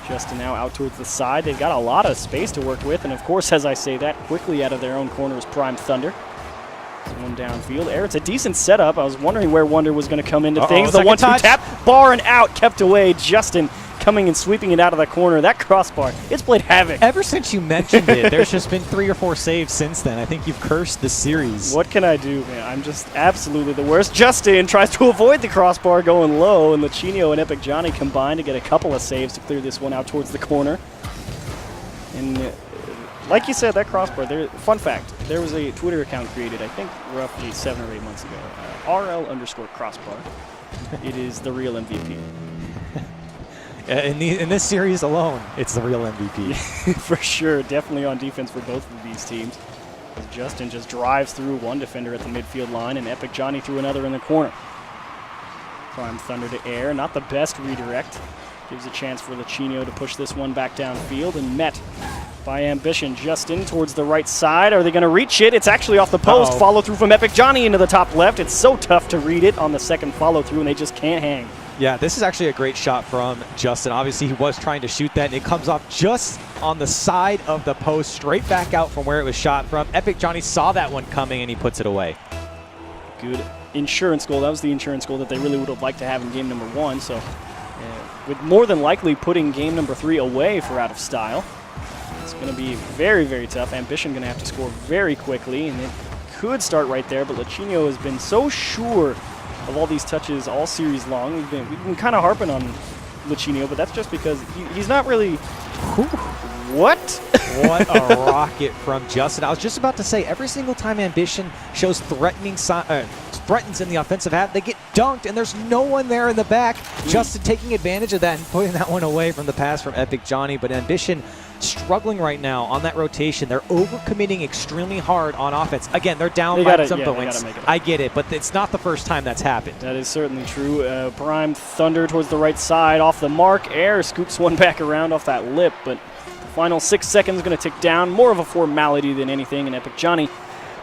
Justin now out towards the side. They've got a lot of space to work with, and of course, as I say that, quickly out of their own corner is Prime Thunder. One downfield. Air, it's a decent setup. I was wondering where Wonder was going to come into things. The 1-2 tap, bar and out, kept away. Justin coming and sweeping it out of the corner. That crossbar, it's played havoc. Ever since you mentioned it, there's just been 3 or 4 saves since then. I think you've cursed the series. What can I do, man? I'm just absolutely the worst. Justin tries to avoid the crossbar going low, and Lachinio and Epic Johnny combine to get a couple of saves to clear this one out towards the corner. And like you said, that crossbar, fun fact, there was a Twitter account created, I think roughly 7 or 8 months ago, RL_crossbar. It is the real MVP. In this series alone, it's the real MVP. For sure, definitely on defense for both of these teams. As Justin just drives through one defender at the midfield line, and Epic Johnny through another in the corner. Prime Thunder to Air, not the best redirect. Gives a chance for Lachinio to push this one back downfield, and met by Ambition. Justin towards the right side. Are they going to reach it? It's actually off the post. Follow through from Epic Johnny into the top left. It's so tough to read it on the second follow through, and they just can't hang. Yeah, this is actually a great shot from Justin. Obviously, he was trying to shoot that, and it comes off just on the side of the post, straight back out from where it was shot from. Epic Johnny saw that one coming, and he puts it away. Good insurance goal. That was the insurance goal that they really would have liked to have in game number 1, so with more than likely putting game number 3 away for out of style. It's going to be very, very tough. Ambition going to have to score very quickly, and it could start right there, but Lachinio has been so sure of all these touches all series long. We've been kind of harping on Lachinio, but that's just because he's not really... What? What a rocket from Justin. I was just about to say, every single time Ambition shows threatens in the offensive half, they get dunked, and there's no one there in the back. Justin taking advantage of that and putting that one away from the pass from Epic Johnny, but Ambition struggling right now on that rotation. They're overcommitting extremely hard on offense. Again, they're down by some points. I get it, but it's not the first time that's happened. That is certainly true. Prime Thunder towards the right side, off the mark. Air scoops one back around off that lip, but the final 6 seconds going to tick down. More of a formality than anything, and Epic Johnny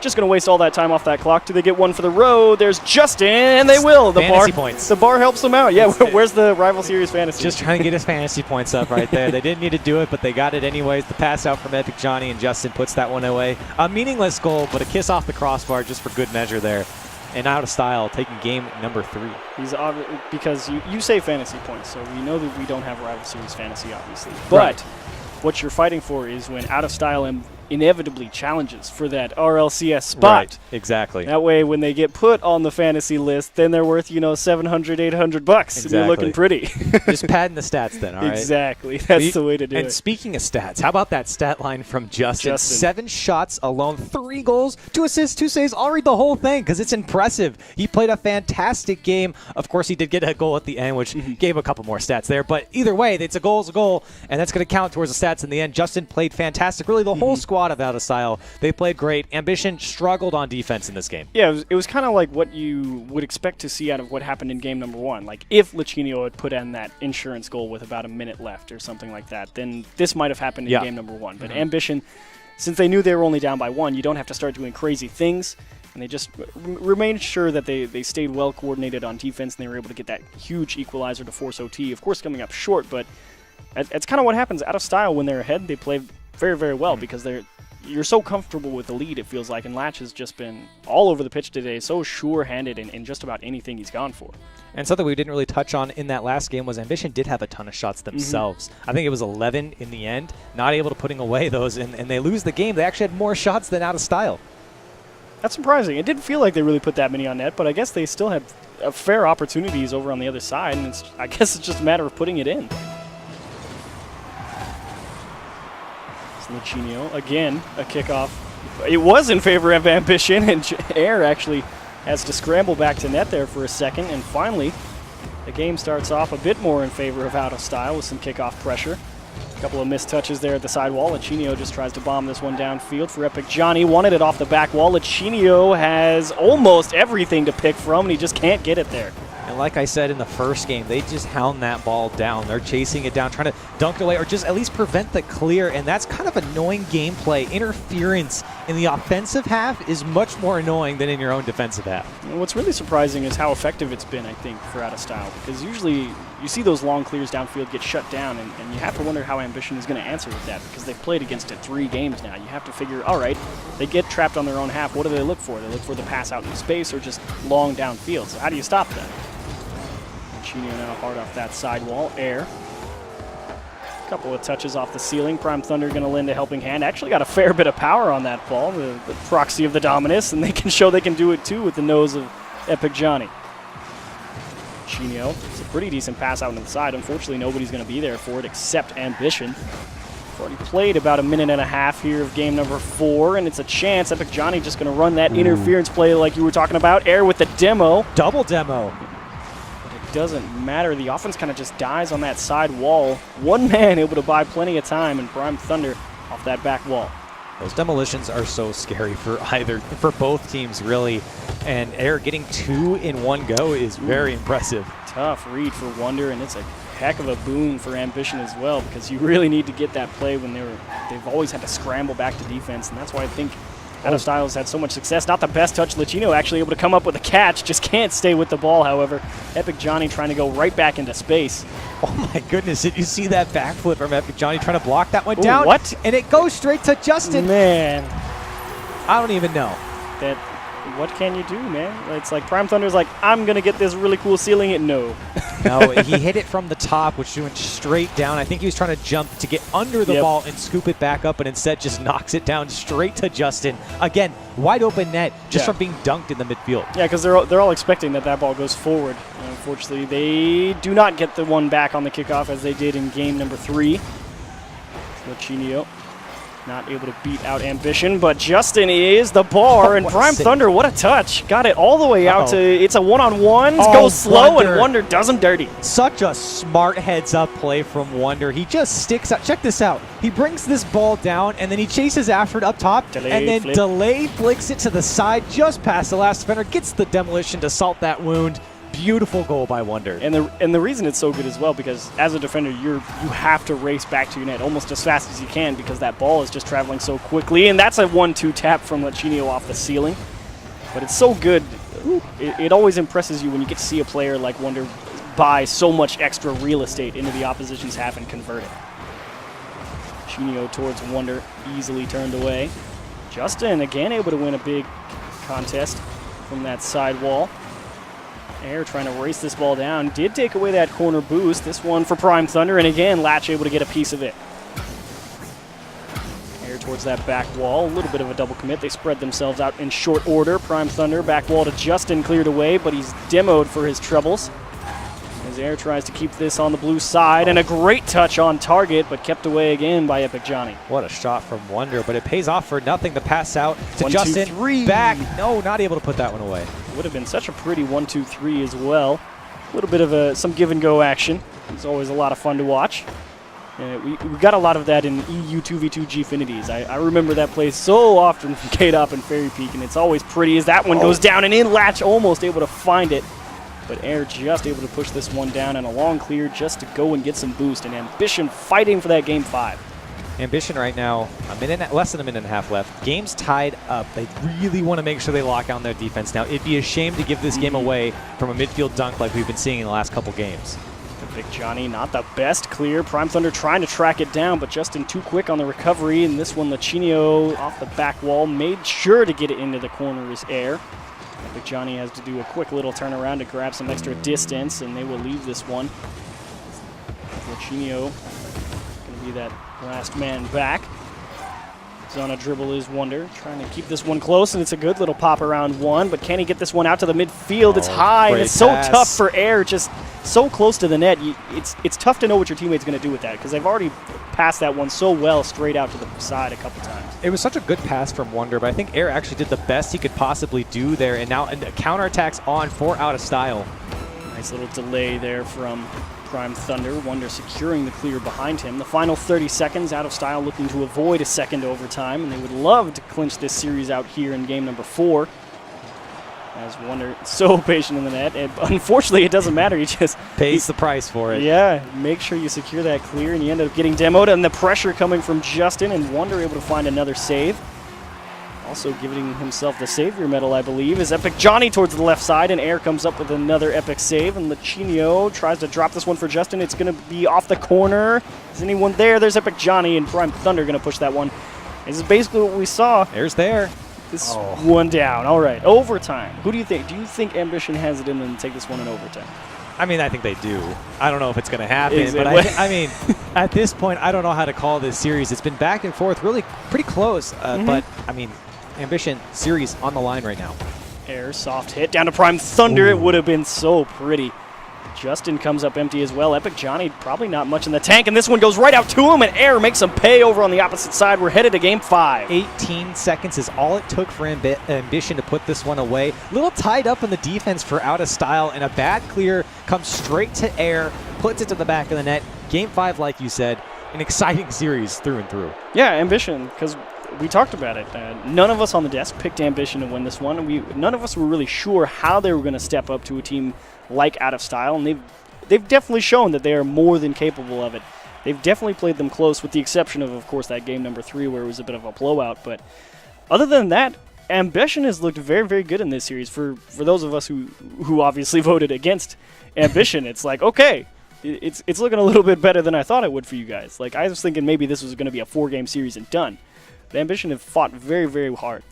just going to waste all that time off that clock. Do they get one for the road? There's Justin, and they will. The fantasy points. The bar helps them out. Yeah, where's the Rival Series fantasy? Just trying to get his fantasy points up right there. They didn't need to do it, but they got it anyways. The pass out from Epic Johnny, and Justin puts that one away. A meaningless goal, but a kiss off the crossbar just for good measure there. And out of style, taking game number 3. He's because you say fantasy points, so we know that we don't have Rival Series fantasy, obviously. But what you're fighting for is when out of style inevitably challenges for that RLCS spot. Right, exactly. That way, when they get put on the fantasy list, then they're worth, $700, $800, exactly. and you're looking pretty. Just padding the stats then, all right? Exactly. That's the way to do it. And speaking of stats, how about that stat line from Justin? 7 shots alone, 3 goals, 2 assists, 2 saves. I'll read the whole thing because it's impressive. He played a fantastic game. Of course, he did get a goal at the end, which gave a couple more stats there. But either way, it's a goal's a goal, and that's going to count towards the stats in the end. Justin played fantastic. Really, the whole squad of Out of Style, they played great. Ambition struggled on defense in this game. Yeah, it was kind of like what you would expect to see out of what happened in game number 1. Like, if Lachinio had put in that insurance goal with about a minute left or something like that, then this might have happened in game number 1. But Ambition, since they knew they were only down by 1, you don't have to start doing crazy things. And they just remained sure that they stayed well coordinated on defense, and they were able to get that huge equalizer to force OT. Of course, coming up short, but that's kind of what happens out of style when they're ahead. They play very, very well because you're so comfortable with the lead, it feels like, and Latch has just been all over the pitch today, so sure-handed in just about anything he's gone for. And something we didn't really touch on in that last game was Ambition did have a ton of shots themselves. I think it was 11 in the end, not able to putting away those, and they lose the game. They actually had more shots than Out of Style. That's surprising. It didn't feel like they really put that many on net, but I guess they still had fair opportunities over on the other side, and I guess it's just a matter of putting it in. Lachinio, again, a kickoff. It was in favor of Ambition, and Air actually has to scramble back to net there for a second, and finally, the game starts off a bit more in favor of Out of Style with some kickoff pressure. A couple of missed touches there at the side wall. Lachinio just tries to bomb this one downfield for Epic Johnny. Wanted it off the back wall. Lachinio has almost everything to pick from, and he just can't get it there. And like I said in the first game, they just hound that ball down. They're chasing it down, trying to dunk it away, or just at least prevent the clear, and that's kind of annoying gameplay. Interference in the offensive half is much more annoying than in your own defensive half. And what's really surprising is how effective it's been, I think, for Out of Style, because usually you see those long clears downfield get shut down, and you have to wonder how Ambition is going to answer with that, because they've played against it 3 games now. You have to figure, all right, they get trapped on their own half. What do they look for? They look for the pass out in space or just long downfield. So how do you stop that? Lachinio now hard off that sidewall. Air. A couple of touches off the ceiling. Prime Thunder going to lend a helping hand. Actually got a fair bit of power on that ball, the proxy of the Dominus, and they can show they can do it too with the nose of Epic Johnny. Lachinio, it's a pretty decent pass out to the side. Unfortunately, nobody's going to be there for it except Ambition. We've already played about a minute and a half here of game number 4, and it's a chance. Epic Johnny just going to run that interference play like you were talking about. Air with the demo. Double demo. Doesn't matter. The offense kind of just dies on that side wall. One man able to buy plenty of time, and Prime Thunder off that back wall. Those demolitions are so scary for both teams, really. And Air getting 2 in one go is very impressive. Tough read for Wonder, and it's a heck of a boon for Ambition as well, because you really need to get that play when they've always had to scramble back to defense, and that's why I think Out of Style has had so much success. Not the best touch. Lachinio actually able to come up with a catch. Just can't stay with the ball, however. Epic Johnny trying to go right back into space. Oh my goodness, did you see that backflip from Epic Johnny trying to block that one down? What? And it goes straight to Justin. Man. I don't even know. what can you do, man? It's like Prime Thunder's like, I'm going to get this really cool ceiling. No. No, he hit it from the top, which went straight down. I think he was trying to jump to get under the ball and scoop it back up, and instead just knocks it down straight to Justin. Again, wide open net just from being dunked in the midfield. Yeah, because they're all expecting that ball goes forward. And unfortunately, they do not get the one back on the kickoff as they did in game number 3. Lachinio not able to beat out Ambition, but Justin is the bar, and Prime Thunder, what a touch. Got it all the way out to, it's a one-on-one, goes slow, and Wonder does him dirty. Such a smart heads-up play from Wonder. He just sticks out. Check this out. He brings this ball down, and then he chases after it up top, and then delay flicks it to the side just past the last defender, gets the demolition to salt that wound. Beautiful goal by Wonder. And the reason it's so good as well, because as a defender, you have to race back to your net almost as fast as you can, because that ball is just traveling so quickly. And that's a 1-2 tap from Lachinio off the ceiling. But it's so good. It always impresses you when you get to see a player like Wonder buy so much extra real estate into the opposition's half and convert it. Lachinio towards Wonder, easily turned away. Justin again able to win a big contest from that side wall. Air trying to race this ball down. Did take away that corner boost. This one for Prime Thunder, and again, Latch able to get a piece of it. Air towards that back wall. A little bit of a double commit. They spread themselves out in short order. Prime Thunder, back wall to Justin, cleared away, but he's demoed for his troubles. As Air tries to keep this on the blue side, and a great touch on target, but kept away again by Epic Johnny. What a shot from Wonder, but it pays off for nothing. The pass out to 1, Justin. 2, 3. Back. No, not able to put that one away. Would have been such a pretty 1-2-3 as well. A little bit of some give and go action. It's always a lot of fun to watch. We got a lot of that in EU 2v2 Gfinities. I remember that play so often from K-Dop and Fairy Peak, and it's always pretty as that one goes down and in. Latch almost able to find it, but Air just able to push this one down, and a long clear just to go and get some boost. And Ambition fighting for that game 5. Ambition right now, less than a minute and a half left. Game's tied up. They really want to make sure they lock down their defense now. It'd be a shame to give this game away from a midfield dunk like we've been seeing in the last couple games. Big Johnny, not the best clear. Prime Thunder trying to track it down, but Justin too quick on the recovery. And this one, Lachinio off the back wall, made sure to get it into the corner's Air. Big Johnny has to do a quick little turnaround to grab some extra distance, and they will leave this one. Lachinio going to be that last man back. On a dribble is Wonder, trying to keep this one close, and it's a good little pop around one, but can he get this one out to the midfield? It's high, and it's so tough for Air, just so close to the net. It's tough to know what your teammate's going to do with that, because they've already passed that one so well straight out to the side a couple times. It was such a good pass from Wonder, but I think Air actually did the best he could possibly do there, and now counterattacks on for Out of Style. Nice little delay there from Prime Thunder. Wonder securing the clear behind him. The final 30 seconds, Out of Style looking to avoid a second overtime, and they would love to clinch this series out here in game number 4. As Wonder so patient in the net, and unfortunately it doesn't matter. He just pays the price for it. Yeah, make sure you secure that clear, and you end up getting demoed, and the pressure coming from Justin, and Wonder able to find another save. Also giving himself the Savior medal, I believe, is Epic Johnny towards the left side, and Air comes up with another epic save, and Lachinio tries to drop this one for Justin. It's going to be off the corner. Is anyone there? There's Epic Johnny, and Prime Thunder going to push that one. This is basically what we saw. Air's there. This one down. All right, overtime. Who do you think? Do you think Ambition has it in them to take this one in overtime? I mean, I think they do. I don't know if it's going to happen, but I mean, at this point, I don't know how to call this series. It's been back and forth, really pretty close, but I mean, Ambition series on the line right now. Air soft hit down to Prime Thunder. Ooh. It would have been so pretty. Justin comes up empty as well. Epic Johnny probably not much in the tank, and this one goes right out to him, and Air makes him pay over on the opposite side. We're headed to game 5. 18 seconds is all it took for Ambition to put this one away. A little tied up in the defense for Out of Style, and a bad clear comes straight to Air, puts it to the back of the net. Game 5, like you said, an exciting series through and through. Yeah, Ambition, because we talked about it. None of us on the desk picked Ambition to win this one. None of us were really sure how they were going to step up to a team like Out of Style, and they've definitely shown that they are more than capable of it. They've definitely played them close, with the exception of course, that game number 3 where it was a bit of a blowout. But other than that, Ambition has looked very, very good in this series. For those of us who obviously voted against Ambition, it's like, okay, it's looking a little bit better than I thought it would for you guys. Like, I was thinking maybe this was going to be a 4-game series and done. The Ambition have fought very, very hard.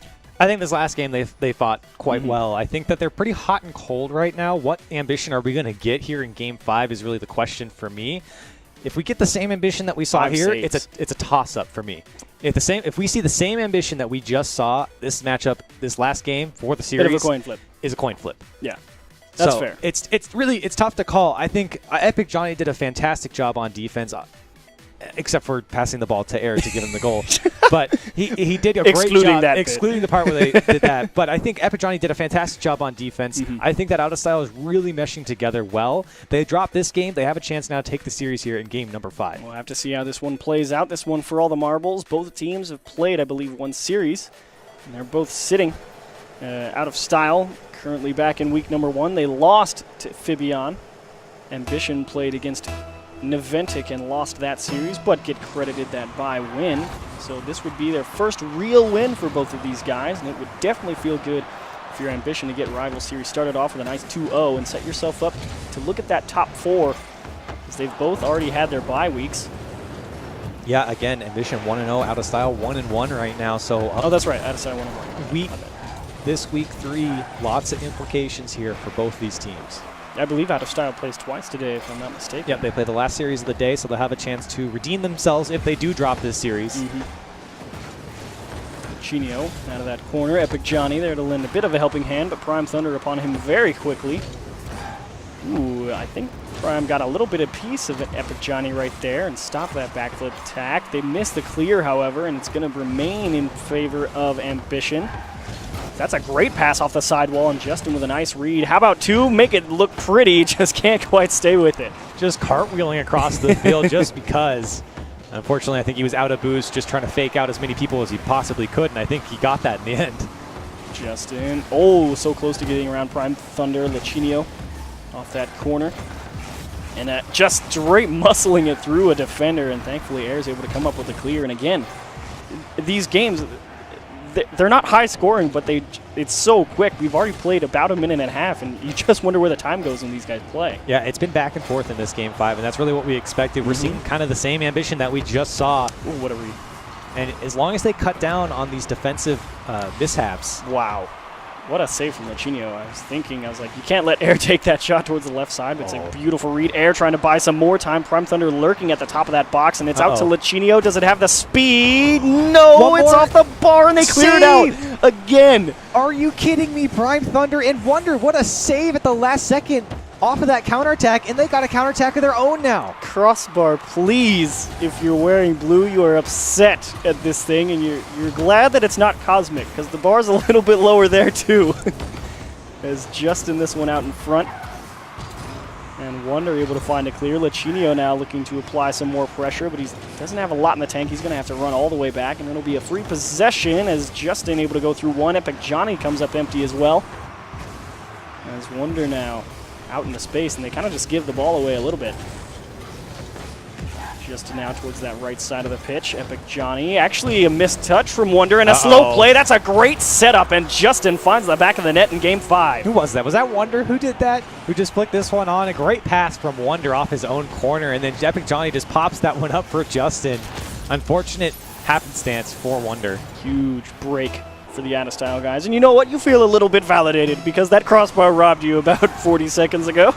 I think this last game they fought quite well. I think that they're pretty hot and cold right now. What ambition are we going to get here in Game 5 is really the question for me. If we get the same ambition that we saw here, it's a toss-up for me. If we see the same ambition that we just saw, this matchup, this last game for the series, bit of a coin flip. Is a coin flip. Yeah, that's so fair. It's tough to call. I think Epic Johnny did a fantastic job on defense. Except for passing the ball to Air to give him the goal. But he did a great job, excluding the part where they did that. But I think Epic Johnny did a fantastic job on defense. I think that Out of Style is really meshing together well. They dropped this game. They have a chance now to take the series here in game number 5. We'll have to see how this one plays out. This one for all the marbles. Both teams have played, I believe, one series. And they're both sitting Out of Style. Currently back in week number 1. They lost to Fibion. Ambition played against Naventic and lost that series, but get credited that bye win. So this would be their first real win for both of these guys, and it would definitely feel good if your Ambition to get Rival Series started off with a nice 2-0 and set yourself up to look at that top 4, because they've both already had their bye weeks. Yeah, again, Ambition 1-0, Out of Style 1-1 right now. So oh, that's right, Out of Style 1-1. This week 3, lots of implications here for both these teams. I believe Out of Style plays twice today, if I'm not mistaken. Yep, they play the last series of the day, so they'll have a chance to redeem themselves if they do drop this series. Chinio out of that corner. Epic Johnny there to lend a bit of a helping hand, but Prime Thunder upon him very quickly. Ooh, I think Prime got a little bit of piece of Epic Johnny right there and stopped that backflip attack. They missed the clear, however, and it's going to remain in favor of Ambition. That's a great pass off the sidewall, and Justin with a nice read. How about 2? Make it look pretty, just can't quite stay with it. Just cartwheeling across the field just because. Unfortunately, I think he was out of boost, just trying to fake out as many people as he possibly could, and I think he got that in the end. Justin, oh, so close to getting around Prime Thunder. Lachinio off that corner. And just straight muscling it through a defender, and thankfully Air is able to come up with a clear. And again, these games, they're not high scoring, but it's so quick. We've already played about a minute and a half, and you just wonder where the time goes when these guys play. Yeah, it's been back and forth in this Game 5, and that's really what we expected. We're seeing kind of the same ambition that we just saw. Ooh, what a read. And as long as they cut down on these defensive mishaps. Wow. What a save from Lachinio. I was like, you can't let Air take that shot towards the left side, but it's a beautiful read. Air trying to buy some more time. Prime Thunder lurking at the top of that box, and it's out to Lachinio. Does it have the speed? No, it's off the bar, and they cleared out again. Are you kidding me? Prime Thunder and Wonder, what a save at the last second off of that counterattack, and they got a counterattack of their own now. Crossbar, please. If you're wearing blue, you are upset at this thing, and you're glad that it's not Cosmic, because the bar's a little bit lower there too. As Justin this one out in front. And Wonder able to find a clear. Lachinio now looking to apply some more pressure, but he doesn't have a lot in the tank. He's going to have to run all the way back, and then it'll be a free possession as Justin able to go through one. Epic Johnny comes up empty as well. As Wonder now out into space, and they kind of just give the ball away a little bit. Just now towards that right side of the pitch. Epic Johnny, actually a missed touch from Wonder and a slow play. That's a great setup, and Justin finds the back of the net in Game 5. Who was that? Was that Wonder who did that? Who just flicked this one on? A great pass from Wonder off his own corner, and then Epic Johnny just pops that one up for Justin. Unfortunate happenstance for Wonder. Huge break for the Out of Style guys. And you know what? You feel a little bit validated because that crossbar robbed you about 40 seconds ago.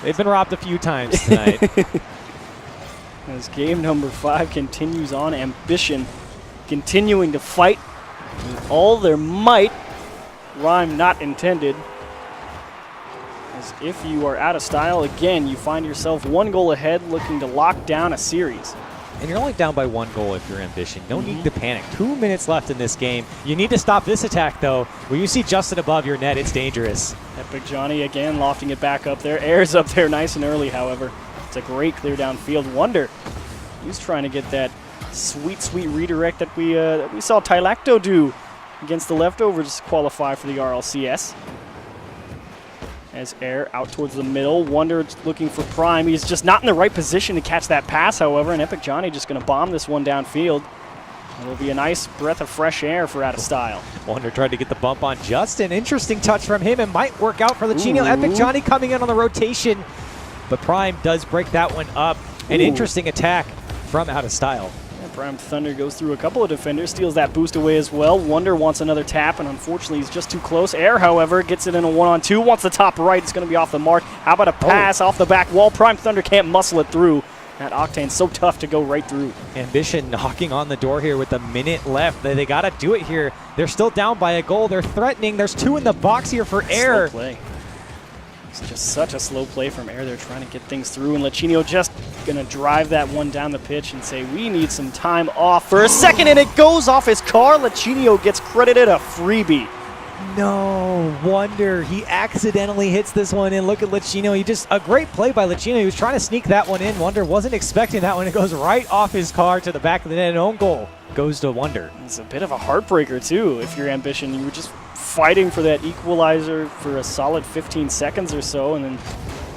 They've been robbed a few times tonight. As game number 5 continues on, Ambition continuing to fight with all their might. Rhyme not intended. As if you are Out of Style, again, you find yourself 1 goal ahead looking to lock down a series. And you're only down by 1 goal if you're Ambition. No need to panic. 2 minutes left in this game. You need to stop this attack, though. When you see Justin above your net, it's dangerous. Epic Johnny again lofting it back up there. Air's up there nice and early, however. It's a great clear downfield. Wonder, he's trying to get that sweet, sweet redirect that we saw Tylacto do against the Leftovers to qualify for the RLCS. As Air out towards the middle. Wonder looking for Prime. He's just not in the right position to catch that pass, however, and Epic Johnny just going to bomb this one downfield. It'll be a nice breath of fresh air for Out of Style. Wonder tried to get the bump on Justin. Interesting touch from him. It might work out for Lachinio. Epic Johnny coming in on the rotation, but Prime does break that one up. An interesting attack from Out of Style. Prime Thunder goes through a couple of defenders, steals that boost away as well. Wonder wants another tap, and unfortunately he's just too close. Air, however, gets it in a 1-on-2, wants the top right. It's going to be off the mark. How about a pass off the back wall? Prime Thunder can't muscle it through. That Octane's so tough to go right through. Ambition knocking on the door here with a minute left. They got to do it here. They're still down by a goal. They're threatening. There's 2 in the box here for Air. Slow play. It's just such a slow play from Air. They're trying to get things through, and Lachinio just going to drive that one down the pitch and say, we need some time off for a second, and it goes off his car. Lachinio gets credited a freebie. No wonder he accidentally hits this one in. Look at Lachinio. He just a great play by Lachinio. He was trying to sneak that one in. Wonder wasn't expecting that one. It goes right off his car to the back of the net. An own goal goes to Wonder. It's a bit of a heartbreaker too. If you're Ambition, you were just fighting for that equalizer for a solid 15 seconds or so, and then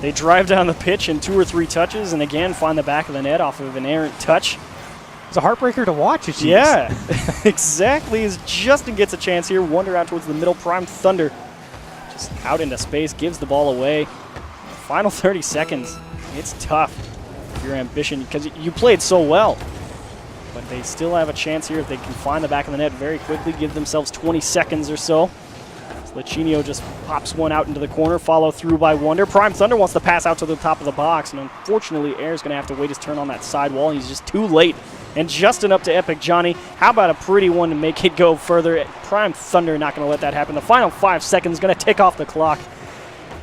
they drive down the pitch in 2 or 3 touches, and again find the back of the net off of an errant touch. It's a heartbreaker to watch. Yeah, exactly. As Justin gets a chance here, Wonder out towards the middle. Prime Thunder just out into space, gives the ball away. Final 30 seconds. It's tough if you're Ambition because you played so well. But they still have a chance here if they can find the back of the net very quickly, give themselves 20 seconds or so. Lachinio just pops one out into the corner, follow through by Wonder. Prime Thunder wants to pass out to the top of the box, and unfortunately Air's going to have to wait his turn on that side wall. He's just too late. And Justin up to Epic Johnny. How about a pretty one to make it go further? Prime Thunder not going to let that happen. The final 5 seconds going to tick off the clock.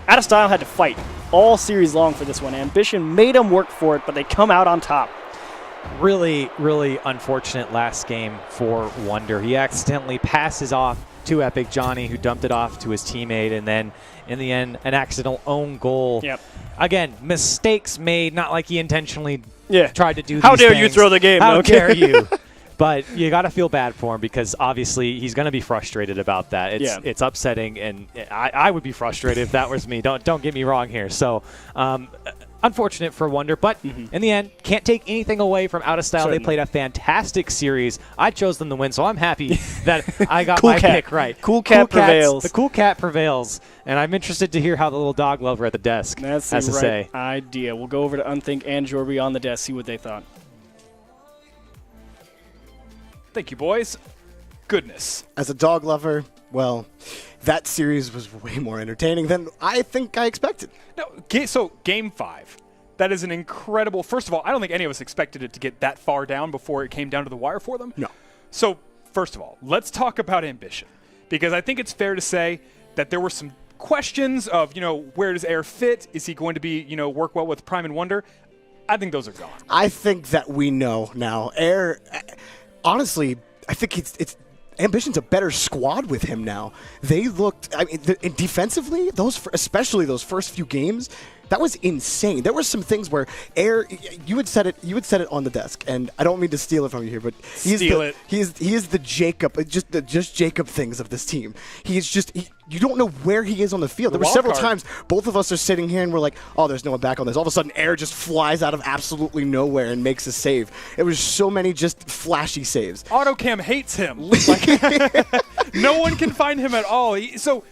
Out of Style had to fight all series long for this one. Ambition made them work for it, but they come out on top. Really, really unfortunate last game for Wonder. He accidentally passes off to Epic Johnny, who dumped it off to his teammate, and then in the end, an accidental own goal. Yep. Again, mistakes made, not like he intentionally tried to do How these dare things. you throw the game? How Okay. dare you? But you got to feel bad for him because obviously he's going to be frustrated about that. It's upsetting, and I would be frustrated if that was me. Don't get me wrong here. So unfortunate for Wonder, but in the end, can't take anything away from Out of Style. Certainly. They played a fantastic series. I chose them to win, so I'm happy that I got my pick right. Cool Cat prevails. The Cool Cat prevails, and I'm interested to hear how the little dog lover at the desk That's has the to right say. idea. We'll go over to Unthink and Jorby on the desk, see what they thought. Thank you, boys. Goodness. As a dog lover, well, that series was way more entertaining than I think I expected. No, so Game 5. That is an incredible. First of all, I don't think any of us expected it to get that far down before it came down to the wire for them. No. So, first of all, let's talk about Ambition. Because I think it's fair to say that there were some questions of, where does Air fit? Is he going to be, work well with Prime and Wonder? I think those are gone. I think that we know now. Air, honestly, I think it's Ambition's a better squad with him now. They looked, defensively, especially those first few games, that was insane. There were some things where Air, you had said it on the desk, and I don't mean to steal it from you here, but he is the Jacob, just Jacob things of this team. You don't know where he is on the field. There were several times both of us are sitting here and we're like, oh, there's no one back on this. All of a sudden, Air just flies out of absolutely nowhere and makes a save. It was so many just flashy saves. AutoCam hates him. No one can find him at all. So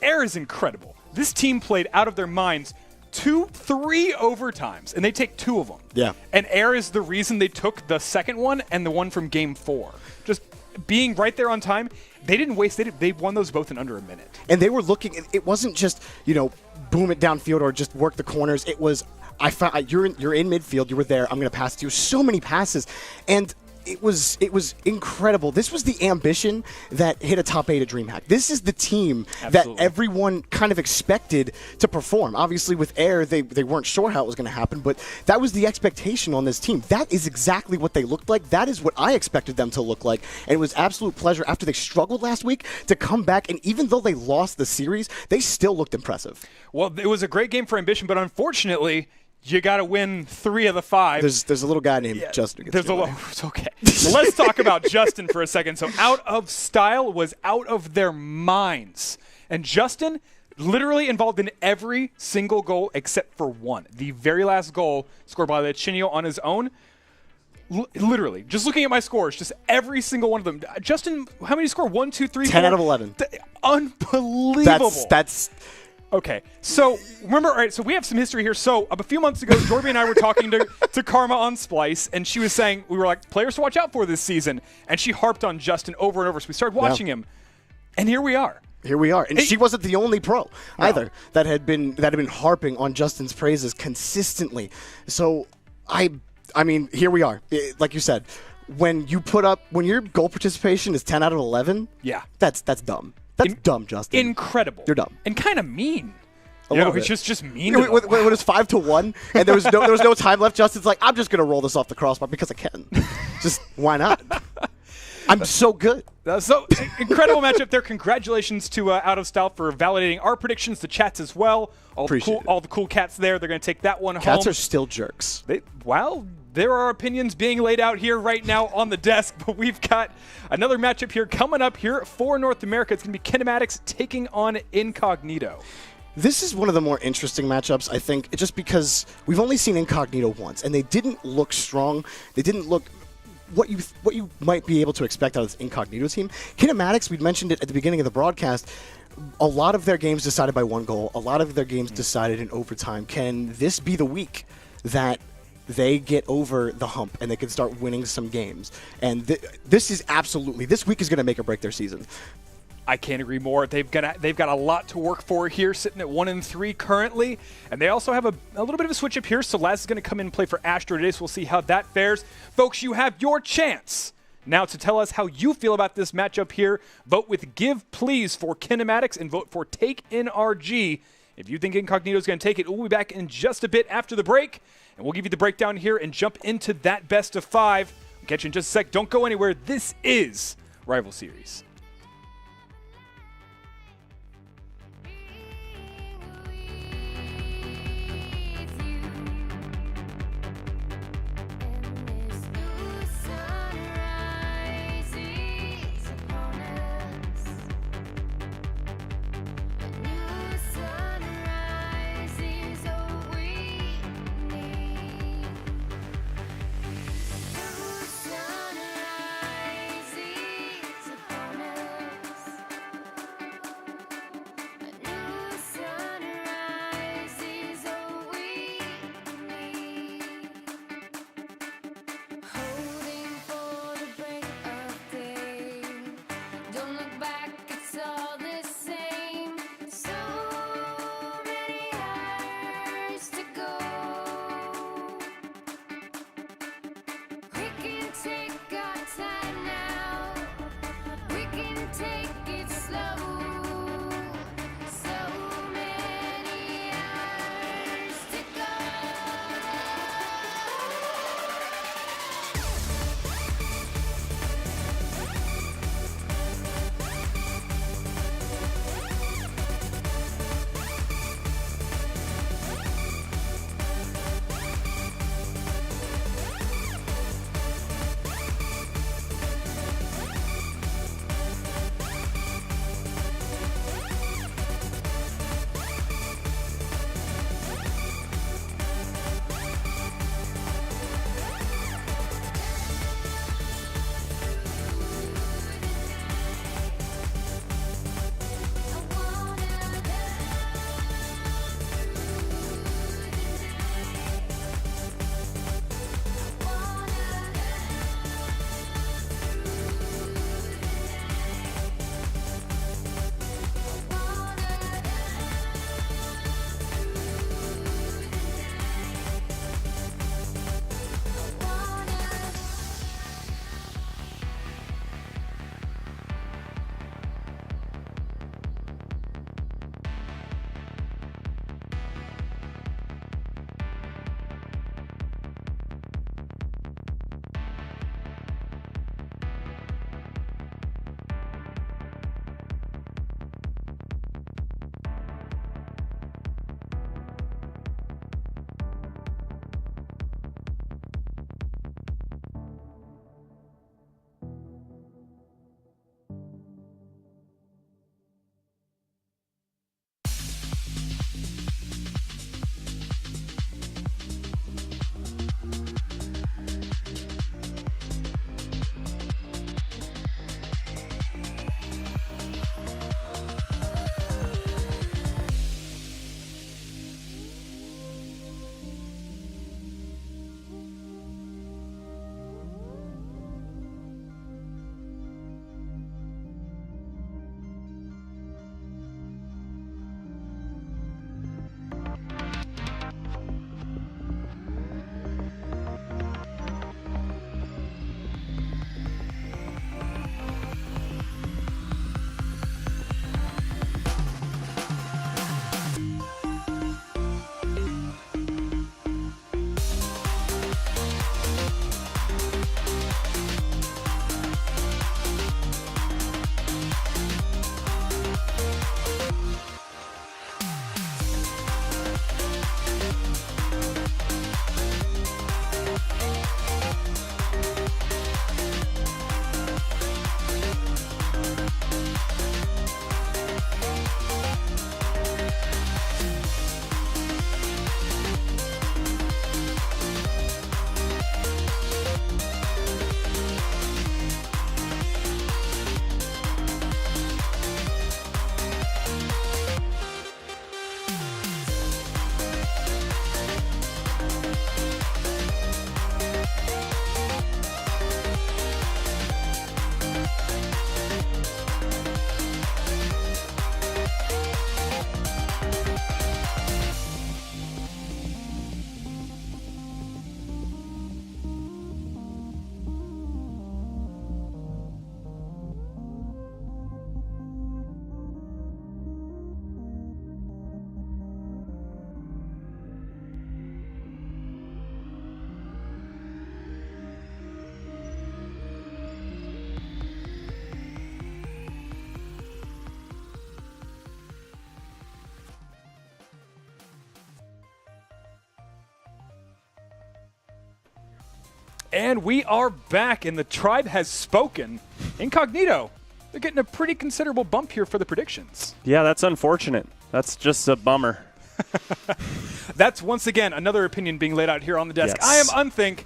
Air is incredible. This team played out of their minds 3 overtimes, and they take 2 of them. Yeah. And Air is the reason they took the second one and the one from Game 4. Just being right there on time. They didn't waste it. They won those both in under a minute. And they were looking. It wasn't just boom it downfield or just work the corners. It was you're in midfield. You were there. I'm going to pass to you. So many passes, and it was incredible. This was the Ambition that hit a top 8 at DreamHack. This is the team that everyone kind of expected to perform. Obviously, with Air, they weren't sure how it was going to happen, but that was the expectation on this team. That is exactly what they looked like. That is what I expected them to look like, and it was absolute pleasure after they struggled last week to come back, and even though they lost the series, they still looked impressive. Well, it was a great game for Ambition, but unfortunately, you got to win 3 of the 5. There's a little guy named Justin. It's okay. So let's talk about Justin for a second. So Out of Style was out of their minds. And Justin literally involved in every single goal except for one. The very last goal scored by Lachinio on his own. Literally, just looking at my scores, just every single one of them. Justin, how many did you score? 1, 2, 3, 10 4? out of 11. Unbelievable. That's Okay, so remember, all right, so we have some history here. So a few months ago, Jorby and I were talking to to Karma on Splice, and she was saying, we were like, players to watch out for this season. And she harped on Justin over and over. So we started watching him, and here we are. Here we are. And she wasn't the only pro either that had been harping on Justin's praises consistently. So I mean, here we are. Like you said, when your goal participation is 10 out of 11, that's dumb. That's dumb, Justin. Incredible. You're dumb. And kind of mean. It's just mean. When it was 5-1 and there was no time left, Justin's like, I'm just gonna roll this off the crossbar because I can. Just why not? I'm so good. So incredible matchup there. Congratulations to Out of Style for validating our predictions. The chats as well. All the cool cats there. They're gonna take that one home. Cats are still jerks. There are opinions being laid out here right now on the desk, but we've got another matchup here coming up here for North America. It's going to be KINEMATICS taking on INCOGNITO. This is one of the more interesting matchups, I think, just because we've only seen INCOGNITO once, and they didn't look strong. They didn't look what you might be able to expect out of this INCOGNITO team. KINEMATICS, we mentioned it at the beginning of the broadcast, a lot of their games decided by one goal. A lot of their games decided in overtime. Can this be the week that they get over the hump and they can start winning some games? And this week is going to make or break their season. I can't agree more. They've got a lot to work for here, sitting at 1-3 currently, and they also have a little bit of a switch up here. So Laz is going to come in and play for Astro today, so we'll see how that fares. Folks, you have your chance now to tell us how you feel about this matchup here. Vote with Give Please for KINEMATICS and vote for Take NRG. If you think INCOGNITO is going to take it, we'll be back in just a bit after the break, and we'll give you the breakdown here and jump into that best of 5. We'll catch you in just a sec. Don't go anywhere. This is Rival Series. And we are back, and the tribe has spoken. Incognito, they're getting a pretty considerable bump here for the predictions. Yeah, that's unfortunate. That's just a bummer. That's once again another opinion being laid out here on the desk. Yes. I am Unthink,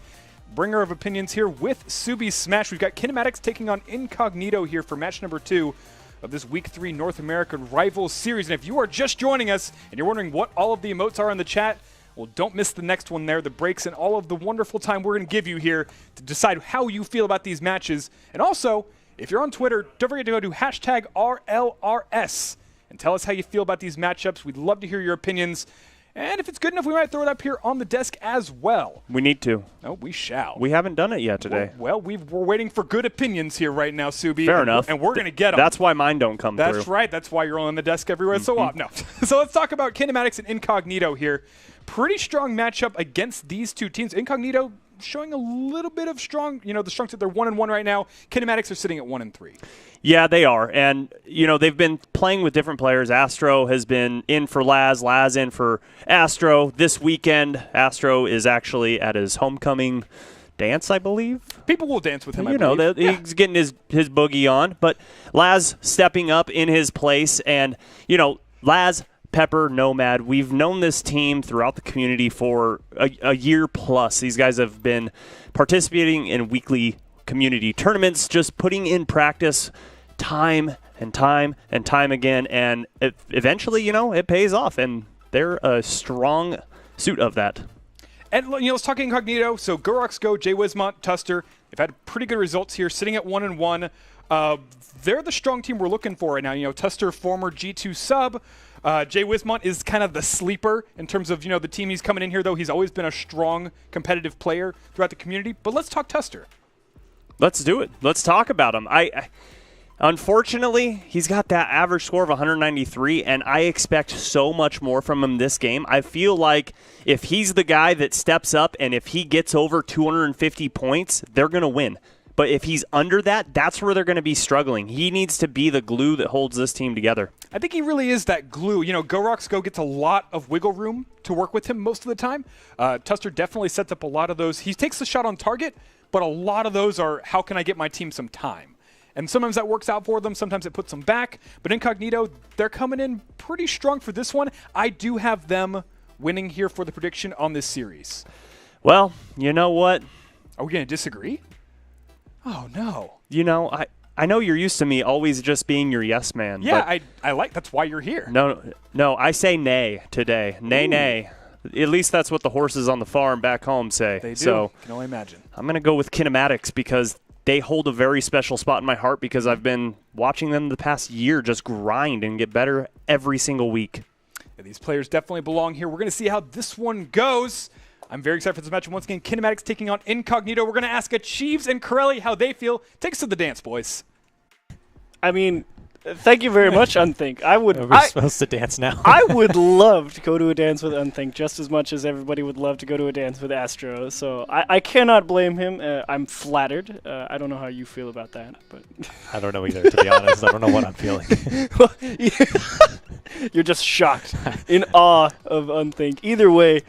bringer of opinions here with Subi Smash. We've got KINEMATICS taking on Incognito here for match number 2 of this Week 3 North American Rivals Series. And if you are just joining us and you're wondering what all of the emotes are in the chat, well, don't miss the next one there, the breaks and all of the wonderful time we're going to give you here to decide how you feel about these matches. And also, if you're on Twitter, don't forget to go to hashtag RLRS and tell us how you feel about these matchups. We'd love to hear your opinions. And if it's good enough, we might throw it up here on the desk as well. We need to. Oh, we shall. We haven't done it yet today. Well, we're waiting for good opinions here right now, Subi. Fair enough. And we're going to get them. That's why mine don't come through. That's right. That's why you're on the desk everywhere so often. No. So let's talk about KINEMATICS and Incognito here. Pretty strong matchup against these two teams. Incognito showing a little bit of strong, the strong suit. They're 1-1 right now. KINEMATICS are sitting at 1-3. Yeah, they are. And, they've been playing with different players. Astro has been in for Laz in for Astro. This weekend, Astro is actually at his homecoming dance, I believe. People will dance with him, I believe. He's getting his boogie on. But Laz stepping up in his place. And, Laz, Pepper, Nomad, we've known this team throughout the community for a year plus. These guys have been participating in weekly community tournaments, just putting in practice time and time and time again, and eventually, it pays off, and they're a strong suit of that. And, let's talk Incognito. So, Gorox Go, Jay Wismont, Tuster, they've had pretty good results here, sitting at 1-1. They're the strong team we're looking for right now. Tuster, former G2 sub. Jay Wismont is kind of the sleeper in terms of, the team he's coming in here, though. He's always been a strong, competitive player throughout the community. But let's talk Tuster. Let's do it. Let's talk about him. Unfortunately, he's got that average score of 193, and I expect so much more from him this game. I feel like if he's the guy that steps up and if he gets over 250 points, they're going to win. But if he's under that, that's where they're going to be struggling. He needs to be the glue that holds this team together. I think he really is that glue. Gorox Go gets a lot of wiggle room to work with him most of the time. Tuster definitely sets up a lot of those. He takes the shot on target, but a lot of those are, how can I get my team some time? And sometimes that works out for them. Sometimes it puts them back. But Incognito, they're coming in pretty strong for this one. I do have them winning here for the prediction on this series. Well, you know what? Are we going to disagree? Oh, no. I know you're used to me always just being your yes man. Yeah, I like that's why you're here. No, I say nay today. Nay. At least that's what the horses on the farm back home say. They do. So I can only imagine. I'm going to go with KINEMATICS because they hold a very special spot in my heart because I've been watching them the past year just grind and get better every single week. Yeah, these players definitely belong here. We're going to see how this one goes. I'm very excited for this match. Once again, KINEMATICS taking on Incognito. We're going to ask Achieves and Corelli how they feel. Take us to the dance, boys. I mean, thank you very much, Unthink. We're supposed to dance now. I would love to go to a dance with Unthink just as much as everybody would love to go to a dance with Astro. So I cannot blame him. I'm flattered. I don't know how you feel about that, but I don't know either, to be honest. I don't know what I'm feeling. You're just shocked, in awe of Unthink. Either way,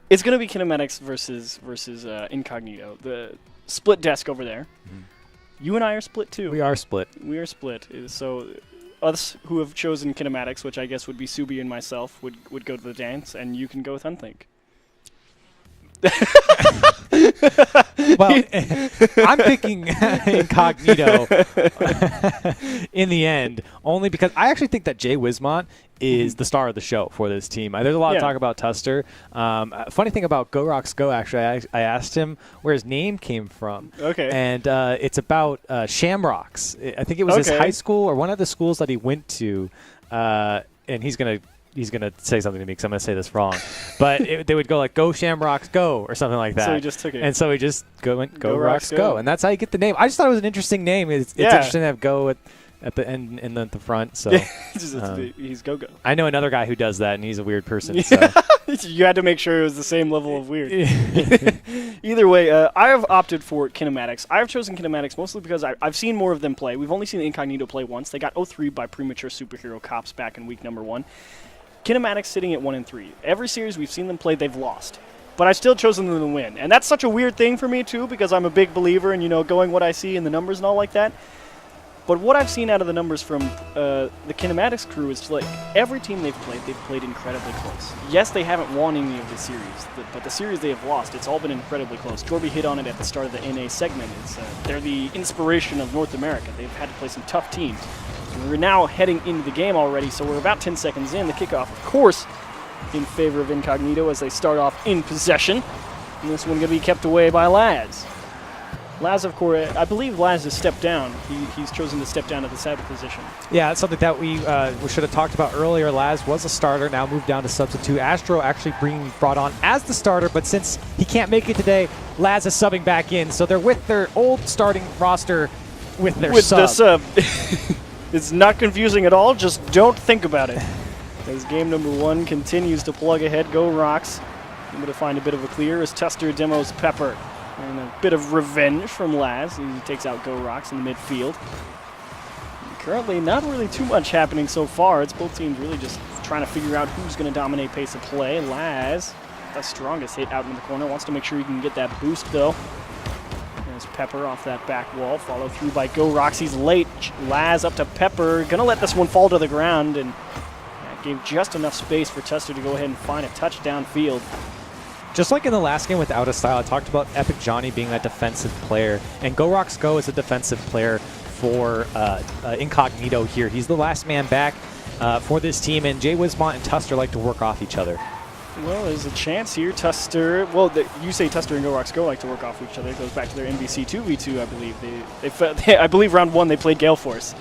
it's going to be KINEMATICS versus Incognito. The split desk over there. Mm-hmm. You and I are split too. We are split. We are split. So us who have chosen KINEMATICS, which I guess would be Subi and myself, would go to the dance, and you can go with Unthink. Well, I'm picking Incognito in the end, only because I actually think that Jay Wismont is the star of the show for this team. There's a lot of talk about Tuster. Funny thing about Gorox Go, actually, I asked him where his name came from. Okay. And it's about Shamrocks. I think it was his high school or one of the schools that he went to, and he's going to say something to me because I'm going to say this wrong. But they would go like, go Shamrocks, go, or something like that. So he just took it. And so he just went, go Rocks, go. And that's how you get the name. I just thought it was an interesting name. It's interesting to have go at the end and then the front. So he's go-go. I know another guy who does that, and he's a weird person. So. You had to make sure it was the same level of weird. Either way, I have opted for KINEMATICS. I have chosen KINEMATICS mostly because I've seen more of them play. We've only seen Incognito play once. They got 0-3 by Premature Superhero Cops back in week number 1. KINEMATICS sitting at 1-3. Every series we've seen them play, they've lost. but I still chosen them to win. And that's such a weird thing for me, too, because I'm a big believer in, going what I see in the numbers and all like that. But what I've seen out of the numbers from the Kinematics crew is like every team they've played incredibly close. Yes, they haven't won any of the series, but the series they have lost, it's all been incredibly close. Jorby hit on it at the start of the NA segment. They're the inspiration of North America. They've had to play some tough teams. So we're now heading into the game already, so we're about 10 seconds in. The kickoff, of course, in favor of Incognito as they start off in possession. And this one going to be kept away by Laz. Laz, of course, I believe Laz has stepped down. He's chosen to step down to the saddle position. Yeah, that's something that we should have talked about earlier. Laz was a starter, now moved down to substitute. Astro actually being brought on as the starter, but since he can't make it today, Laz is subbing back in. So they're with their old starting roster with their sub. The sub. It's not confusing at all. Just don't think about it. As game number 1 continues to plug ahead, Go Rocks able to find a bit of a clear as Tester demos Pepper. And a bit of revenge from Laz. He takes out Go Rocks in the midfield. Currently, not really too much happening so far. It's both teams really just trying to figure out who's going to dominate pace of play. Laz, the strongest hit out in the corner, wants to make sure he can get that boost, though. There's Pepper off that back wall, followed through by Go Rocks. He's late. Laz up to Pepper. Going to let this one fall to the ground, and that gave just enough space for Tester to go ahead and find a touchdown field. Just like in the last game with Out of Style, I talked about Epic Johnny being that defensive player, and Go Rocks Go is a defensive player for Incognito here. He's the last man back for this team, and Jay Wismont and Tuster like to work off each other. Well, there's a chance here. Tuster, well, you say Tuster and Go Rocks Go like to work off each other. It goes back to their NBC 2v2, I believe. I believe round 1 they played Gale Force.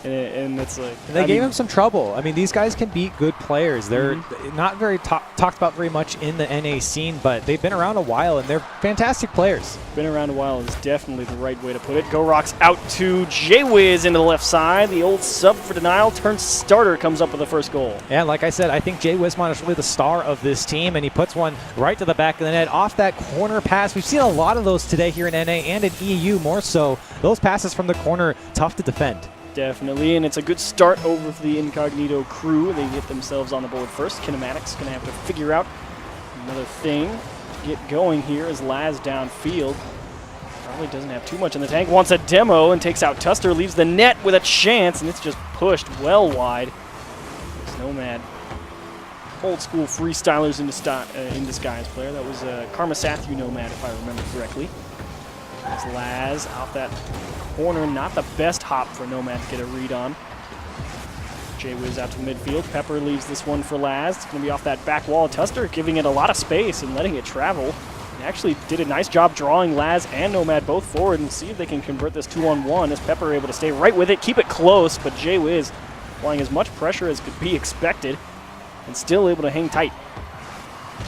And it's like... And they gave him some trouble. I mean, these guys can beat good players. They're not very talked about very much in the NA scene, but they've been around a while, and they're fantastic players. Been around a while is definitely the right way to put it. Go Rocks out to J-Wiz into the left side. The old sub for denial turns starter comes up with the first goal. Yeah, like I said, I think Jay Wismont is really the star of this team, and he puts one right to the back of the net off that corner pass. We've seen a lot of those today here in NA and in EU more so. Those passes from the corner, tough to defend. Definitely, and it's a good start over for the Incognito crew. They get themselves on the board first. Kinematics going to have to figure out another thing to get going here as Laz downfield. Probably doesn't have too much in the tank. Wants a demo and takes out Tuster. Leaves the net with a chance, and it's just pushed well wide. It's Nomad. Old school freestylers in disguise player. That was Karma Sathu Nomad, if I remember correctly. As Laz off that corner, not the best hop for Nomad to get a read on. J-Wiz out to the midfield. Pepper leaves this one for Laz. It's going to be off that back wall. Tuster giving it a lot of space and letting it travel. He actually did a nice job drawing Laz and Nomad both forward, and see if they can convert this 2-on-1 as Pepper able to stay right with it, keep it close, but J-Wiz applying as much pressure as could be expected and still able to hang tight.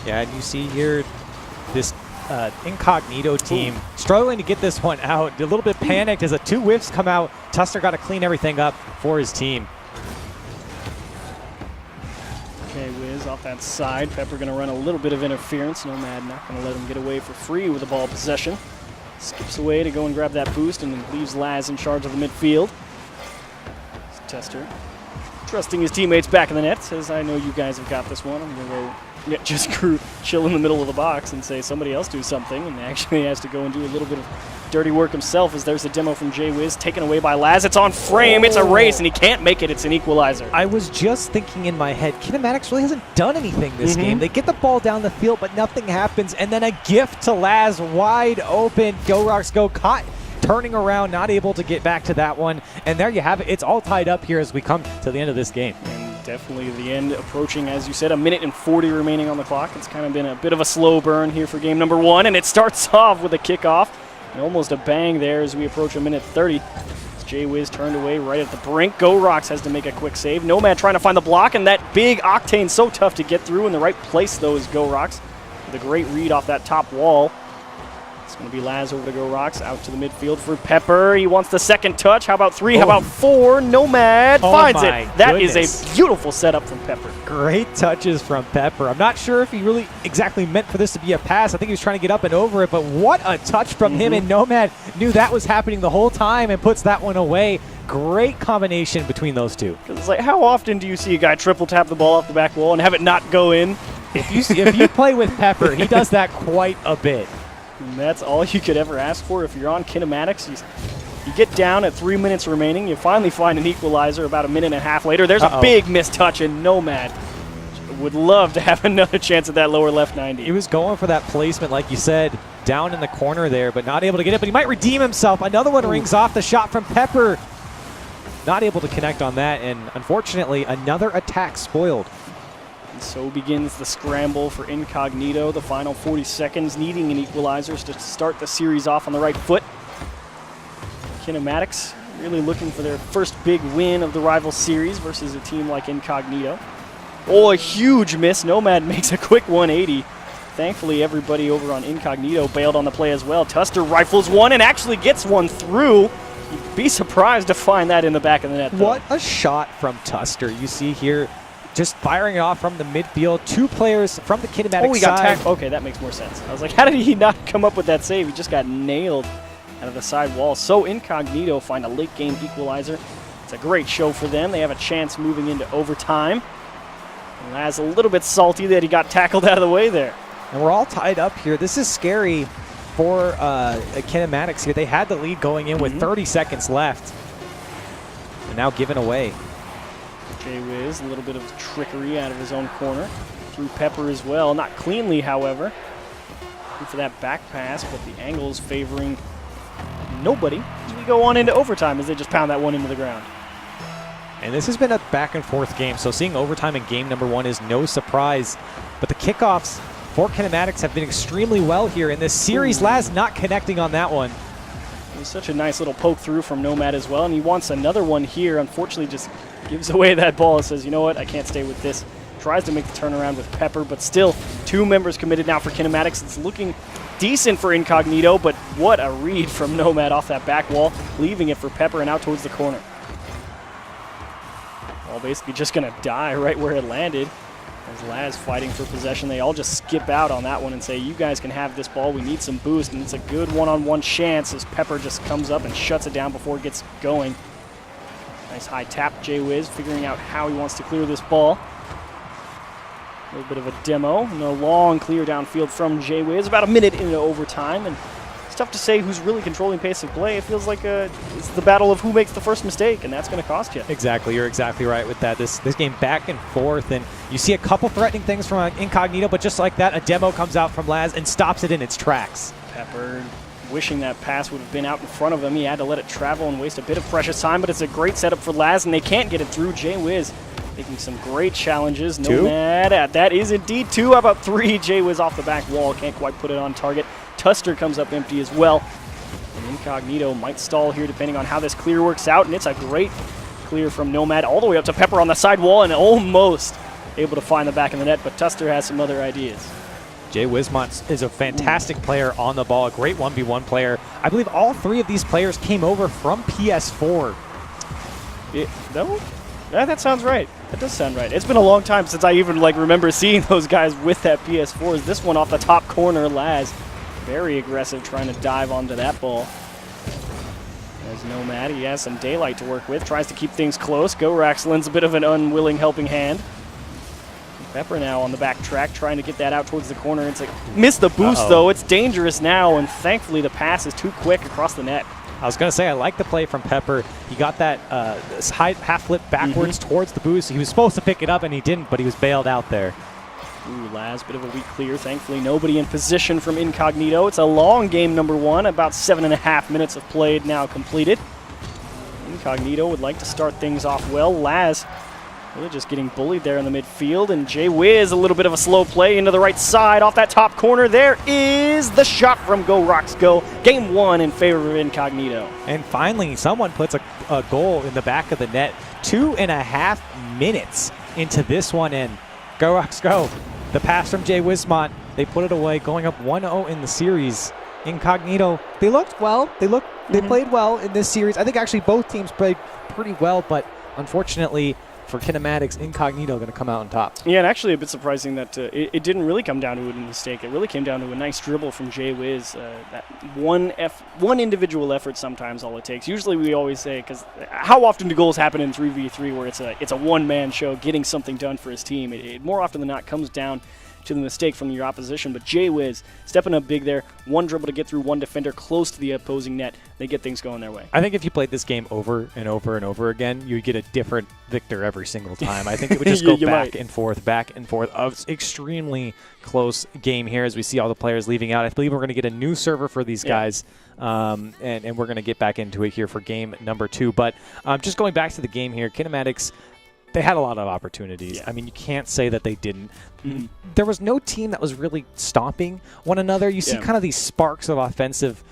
Yeah, and you see here this Incognito team struggling to get this one out. A little bit panicked as the 2 whiffs come out. Tuster got to clean everything up for his team. Okay, Wiz off that side. Pepper going to run a little bit of interference. Nomad not going to let him get away for free with the ball possession. Skips away to go and grab that boost and then leaves Laz in charge of the midfield. Tester trusting his teammates back in the net. Says, I know you guys have got this one. I'm going to go just chill in the middle of the box and say somebody else do something, and actually has to go and do a little bit of dirty work himself as there's a demo from J-Wiz taken away by Laz. It's on frame. It's a race, and he can't make it. It's an equalizer. I was just thinking in my head, Kinematics really hasn't done anything this game. They get the ball down the field, but nothing happens, and then a gift to Laz, wide open. Go Rocks Go, caught turning around, not able to get back to that one, and there you have it. It's all tied up here as we come to the end of this game. Definitely the end approaching, as you said, 1:40 remaining on the clock. It's kind of been a bit of a slow burn here for game number 1, and it starts off with a kickoff and almost a bang there as we approach 1:30. J-Wiz turned away right at the brink. Go Rocks has to make a quick save. Nomad trying to find the block, and that big Octane so tough to get through. In the right place, though, is Go Rocks with a great read off that top wall. It's going to be Laz over to Go Rocks, out to the midfield for Pepper. He wants the second touch. How about 3? How about 4? Nomad finds it. That is a beautiful setup from Pepper. Great touches from Pepper. I'm not sure if he really exactly meant for this to be a pass. I think he was trying to get up and over it, but what a touch from him, and Nomad knew that was happening the whole time and puts that one away. Great combination between those two. It's like, how often do you see a guy triple tap the ball off the back wall and have it not go in? If you play with Pepper, he does that quite a bit. And that's all you could ever ask for if you're on Kinematics. You get down at 3 minutes remaining. You finally find an equalizer about a minute and a half later. There's a big missed touch, and Nomad would love to have another chance at that lower left 90. He was going for that placement, like you said, down in the corner there, but not able to get it. But he might redeem himself. Another one rings off the shot from Pepper. Not able to connect on that, and unfortunately, another attack spoiled. And so begins the scramble for Incognito. The final 40 seconds, needing an equalizer to start the series off on the right foot. Kinematics really looking for their first big win of the rival series versus a team like Incognito. Oh, a huge miss. Nomad makes a quick 180. Thankfully, everybody over on Incognito bailed on the play as well. Tuster rifles one and actually gets one through. You'd be surprised to find that in the back of the net, though. What a shot from Tuster. You see here, just firing it off from the midfield. Two players from the Kinematics he got side. tackled. Okay, that makes more sense. I was like, how did he not come up with that save? He just got nailed out of the side wall. So Incognito find a late game equalizer. It's a great show for them. They have a chance moving into overtime. And Laz a little bit salty that he got tackled out of the way there. And we're all tied up here. This is scary for Kinematics here. They had the lead going in with 30 seconds left. And now given away. Jay-Wiz, a little bit of trickery out of his own corner. Through Pepper as well. Not cleanly, however. Looking for that back pass, but the angle is favoring nobody as we go on into overtime as they just pound that one into the ground. And this has been a back and forth game, so seeing overtime in game number one is no surprise. But the kickoffs for Kinematics have been extremely well here in this series. Laz not connecting on that one. It was such a nice little poke through from Nomad as well, and he wants another one here. Unfortunately, just gives away that ball and says, you know what, I can't stay with this. Tries to make the turnaround with Pepper, but still two members committed now for Kinematics. It's looking decent for Incognito, but what a read from Nomad off that back wall, leaving it for Pepper and out towards the corner. Ball basically just going to die right where it landed. As Laz fighting for possession, they all just skip out on that one and say, you guys can have this ball, we need some boost, and it's a good one-on-one chance as Pepper just comes up and shuts it down before it gets going. Nice high tap, Jay-Wiz figuring out how he wants to clear this ball. A little bit of a demo and a long clear downfield from Jay-Wiz, about a minute into overtime, and it's tough to say who's really controlling pace of play. It feels like it's the battle of who makes the first mistake, and that's going to cost you. Exactly, you're exactly right with that. This game back and forth, and you see a couple threatening things from Incognito, but just like that, a demo comes out from Laz and stops it in its tracks. Pepper wishing that pass would have been out in front of him. He had to let it travel and waste a bit of precious time, but it's a great setup for Laz, and they can't get it through. Jay-Wiz making some great challenges. Nomad, that is indeed two. How about three? Jay-Wiz off the back wall, can't quite put it on target. Tuster comes up empty as well. And Incognito might stall here depending on how this clear works out, and it's a great clear from Nomad all the way up to Pepper on the side wall and almost able to find the back of the net, but Tuster has some other ideas. Jay Wismont is a fantastic player on the ball, a great 1v1 player. I believe all three of these players came over from PS4. No? Yeah, that sounds right. That does sound right. It's been a long time since I even remember seeing those guys with that PS4. Is this one off the top corner, Laz. Very aggressive trying to dive onto that ball. As Nomad, he has some daylight to work with. Tries to keep things close. Gorax lends a bit of an unwilling helping hand. Pepper now on the back track, trying to get that out towards the corner. It's like, missed the boost, though. It's dangerous now, and thankfully the pass is too quick across the net. I was going to say, I like the play from Pepper. He got that high half flip backwards towards the boost. He was supposed to pick it up, and he didn't, but he was bailed out there. Ooh, Laz, bit of a weak clear. Thankfully, nobody in position from Incognito. It's a long game, number one. About 7.5 minutes of play now completed. Incognito would like to start things off well. Laz really just getting bullied there in the midfield, and Jay-Wiz a little bit of a slow play into the right side off that top corner. There is the shot from Go Rocks Go. Game one in favor of Incognito. And finally, someone puts a goal in the back of the net. 2.5 minutes into this one, and Go Rocks Go. The pass from Jay Wismont, they put it away, going up 1-0 in the series. Incognito, they looked well. They played well in this series. I think actually both teams played pretty well, but unfortunately for Kinematics, Incognito going to come out on top. Yeah, and actually a bit surprising that it didn't really come down to a mistake. It really came down to a nice dribble from Jay-Wiz. That one individual effort sometimes all it takes. Usually we always say, because how often do goals happen in 3v3 where it's a one-man show getting something done for his team? It more often than not comes down to the mistake from your opposition. But Jaywiz stepping up big there, one dribble to get through one defender close to the opposing net. They get things going their way. I think if you played this game over and over and over again, you'd get a different victor every single time. I think it would just go back and forth. Extremely close game here as we see all the players leaving out. I believe we're going to get a new server for these guys, and we're going to get back into it here for game number 2. But just going back to the game here, Kinematics, they had a lot of opportunities. Yeah. I mean, you can't say that they didn't. There was no team that was really stopping one another. You see kind of these sparks of offensive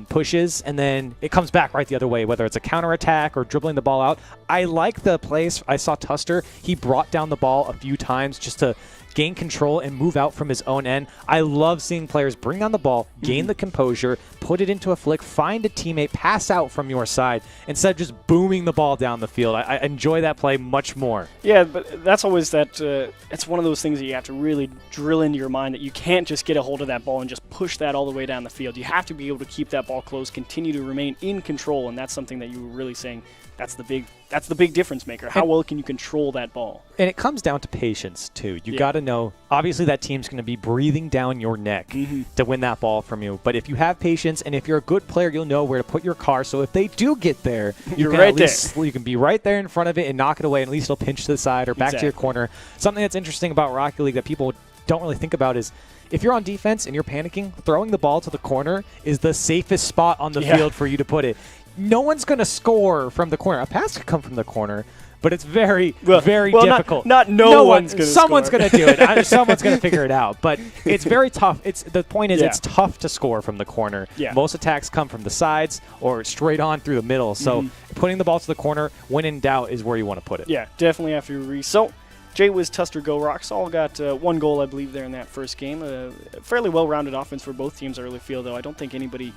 pushes, and then it comes back right the other way, whether it's a counterattack or dribbling the ball out. I like the plays. I saw Tuster. He brought down the ball a few times just to gain control and move out from his own end. I love seeing players bring down the ball, gain the composure, put it into a flick, find a teammate, pass out from your side instead of just booming the ball down the field. I enjoy that play much more. Yeah, but that's always that. It's one of those things that you have to really drill into your mind, that you can't just get a hold of that ball and just push that all the way down the field. You have to be able to keep that ball close, continue to remain in control, and that's something that you were really saying. That's the big difference maker. How well can you control that ball? And it comes down to patience, too. You got to know, obviously that team's going to be breathing down your neck to win that ball from you. But if you have patience and if you're a good player, you'll know where to put your car. So if they do get there, you can be right there in front of it and knock it away, and at least it'll pinch to the side or back to your corner. Something that's interesting about Rocket League that people don't really think about is if you're on defense and you're panicking, throwing the ball to the corner is the safest spot on the field for you to put it. No one's going to score from the corner. A pass could come from the corner, but it's very difficult. Not no one's going to Someone's going to do it. Someone's going to figure it out. But it's very tough. The point is it's tough to score from the corner. Yeah. Most attacks come from the sides or straight on through the middle. So putting the ball to the corner, when in doubt, is where you want to put it. Yeah, definitely after you So Jaywiz, Tuster, Go Rocks all got one goal, I believe, there in that first game. A fairly well-rounded offense for both teams, I really feel, though. I don't think anybody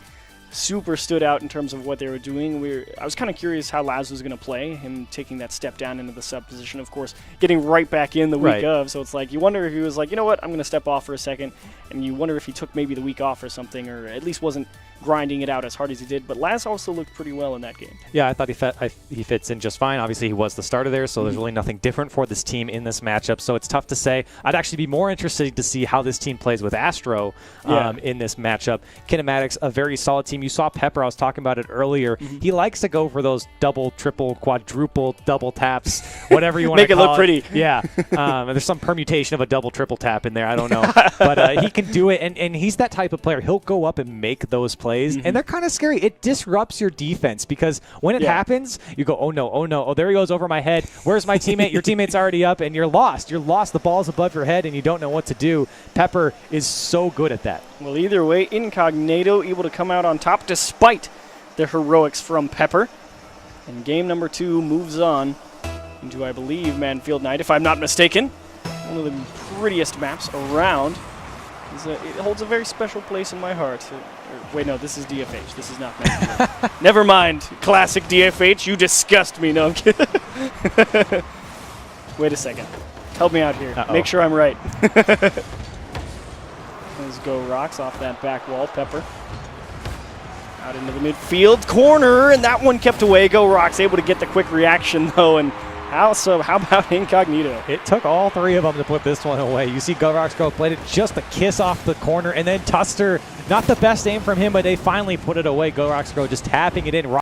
super stood out in terms of what they were doing. I was kind of curious how Laz was going to play, him taking that step down into the sub position, of course, getting right back in the week of. So it's like you wonder if he was like, you know what, I'm going to step off for a second, and you wonder if he took maybe the week off or something, or at least wasn't grinding it out as hard as he did. But Laz also looked pretty well in that game. Yeah, I thought he fits in just fine. Obviously, he was the starter there, so there's really nothing different for this team in this matchup. So it's tough to say. I'd actually be more interested to see how this team plays with Astro in this matchup. Kinematics, a very solid team. You saw Pepper. I was talking about it earlier. He likes to go for those double, triple, quadruple, double taps, whatever you want to call it. Make it look pretty. Yeah. There's some permutation of a double, triple tap in there. I don't know. But he can do it, and he's that type of player. He'll go up and make those plays, and they're kind of scary. It disrupts your defense because when it happens, you go, oh no, oh, there he goes over my head. Where's my teammate? Your teammate's already up, and you're lost. You're lost. The ball's above your head, and you don't know what to do. Pepper is so good at that. Well, either way, Incognito able to come out on top despite the heroics from Pepper. And game number 2 moves on into, I believe, Manfield Night, if I'm not mistaken. One of the prettiest maps around. It holds a very special place in my heart. Wait, no, this is DFH. This is not Manfield. Never mind. Classic DFH. You disgust me. No, I'm kidding. Wait a second. Help me out here. Make sure I'm right. Let's go Rocks off that back wall. Pepper. Out into the midfield corner, and that one kept away. Go Rocks able to get the quick reaction, though, and how about Incognito? It took all 3 of them to put this one away. You see Go Rocks go played it just a kiss off the corner, and then Tuster, not the best aim from him, but they finally put it away. Go Rocks go just tapping it in.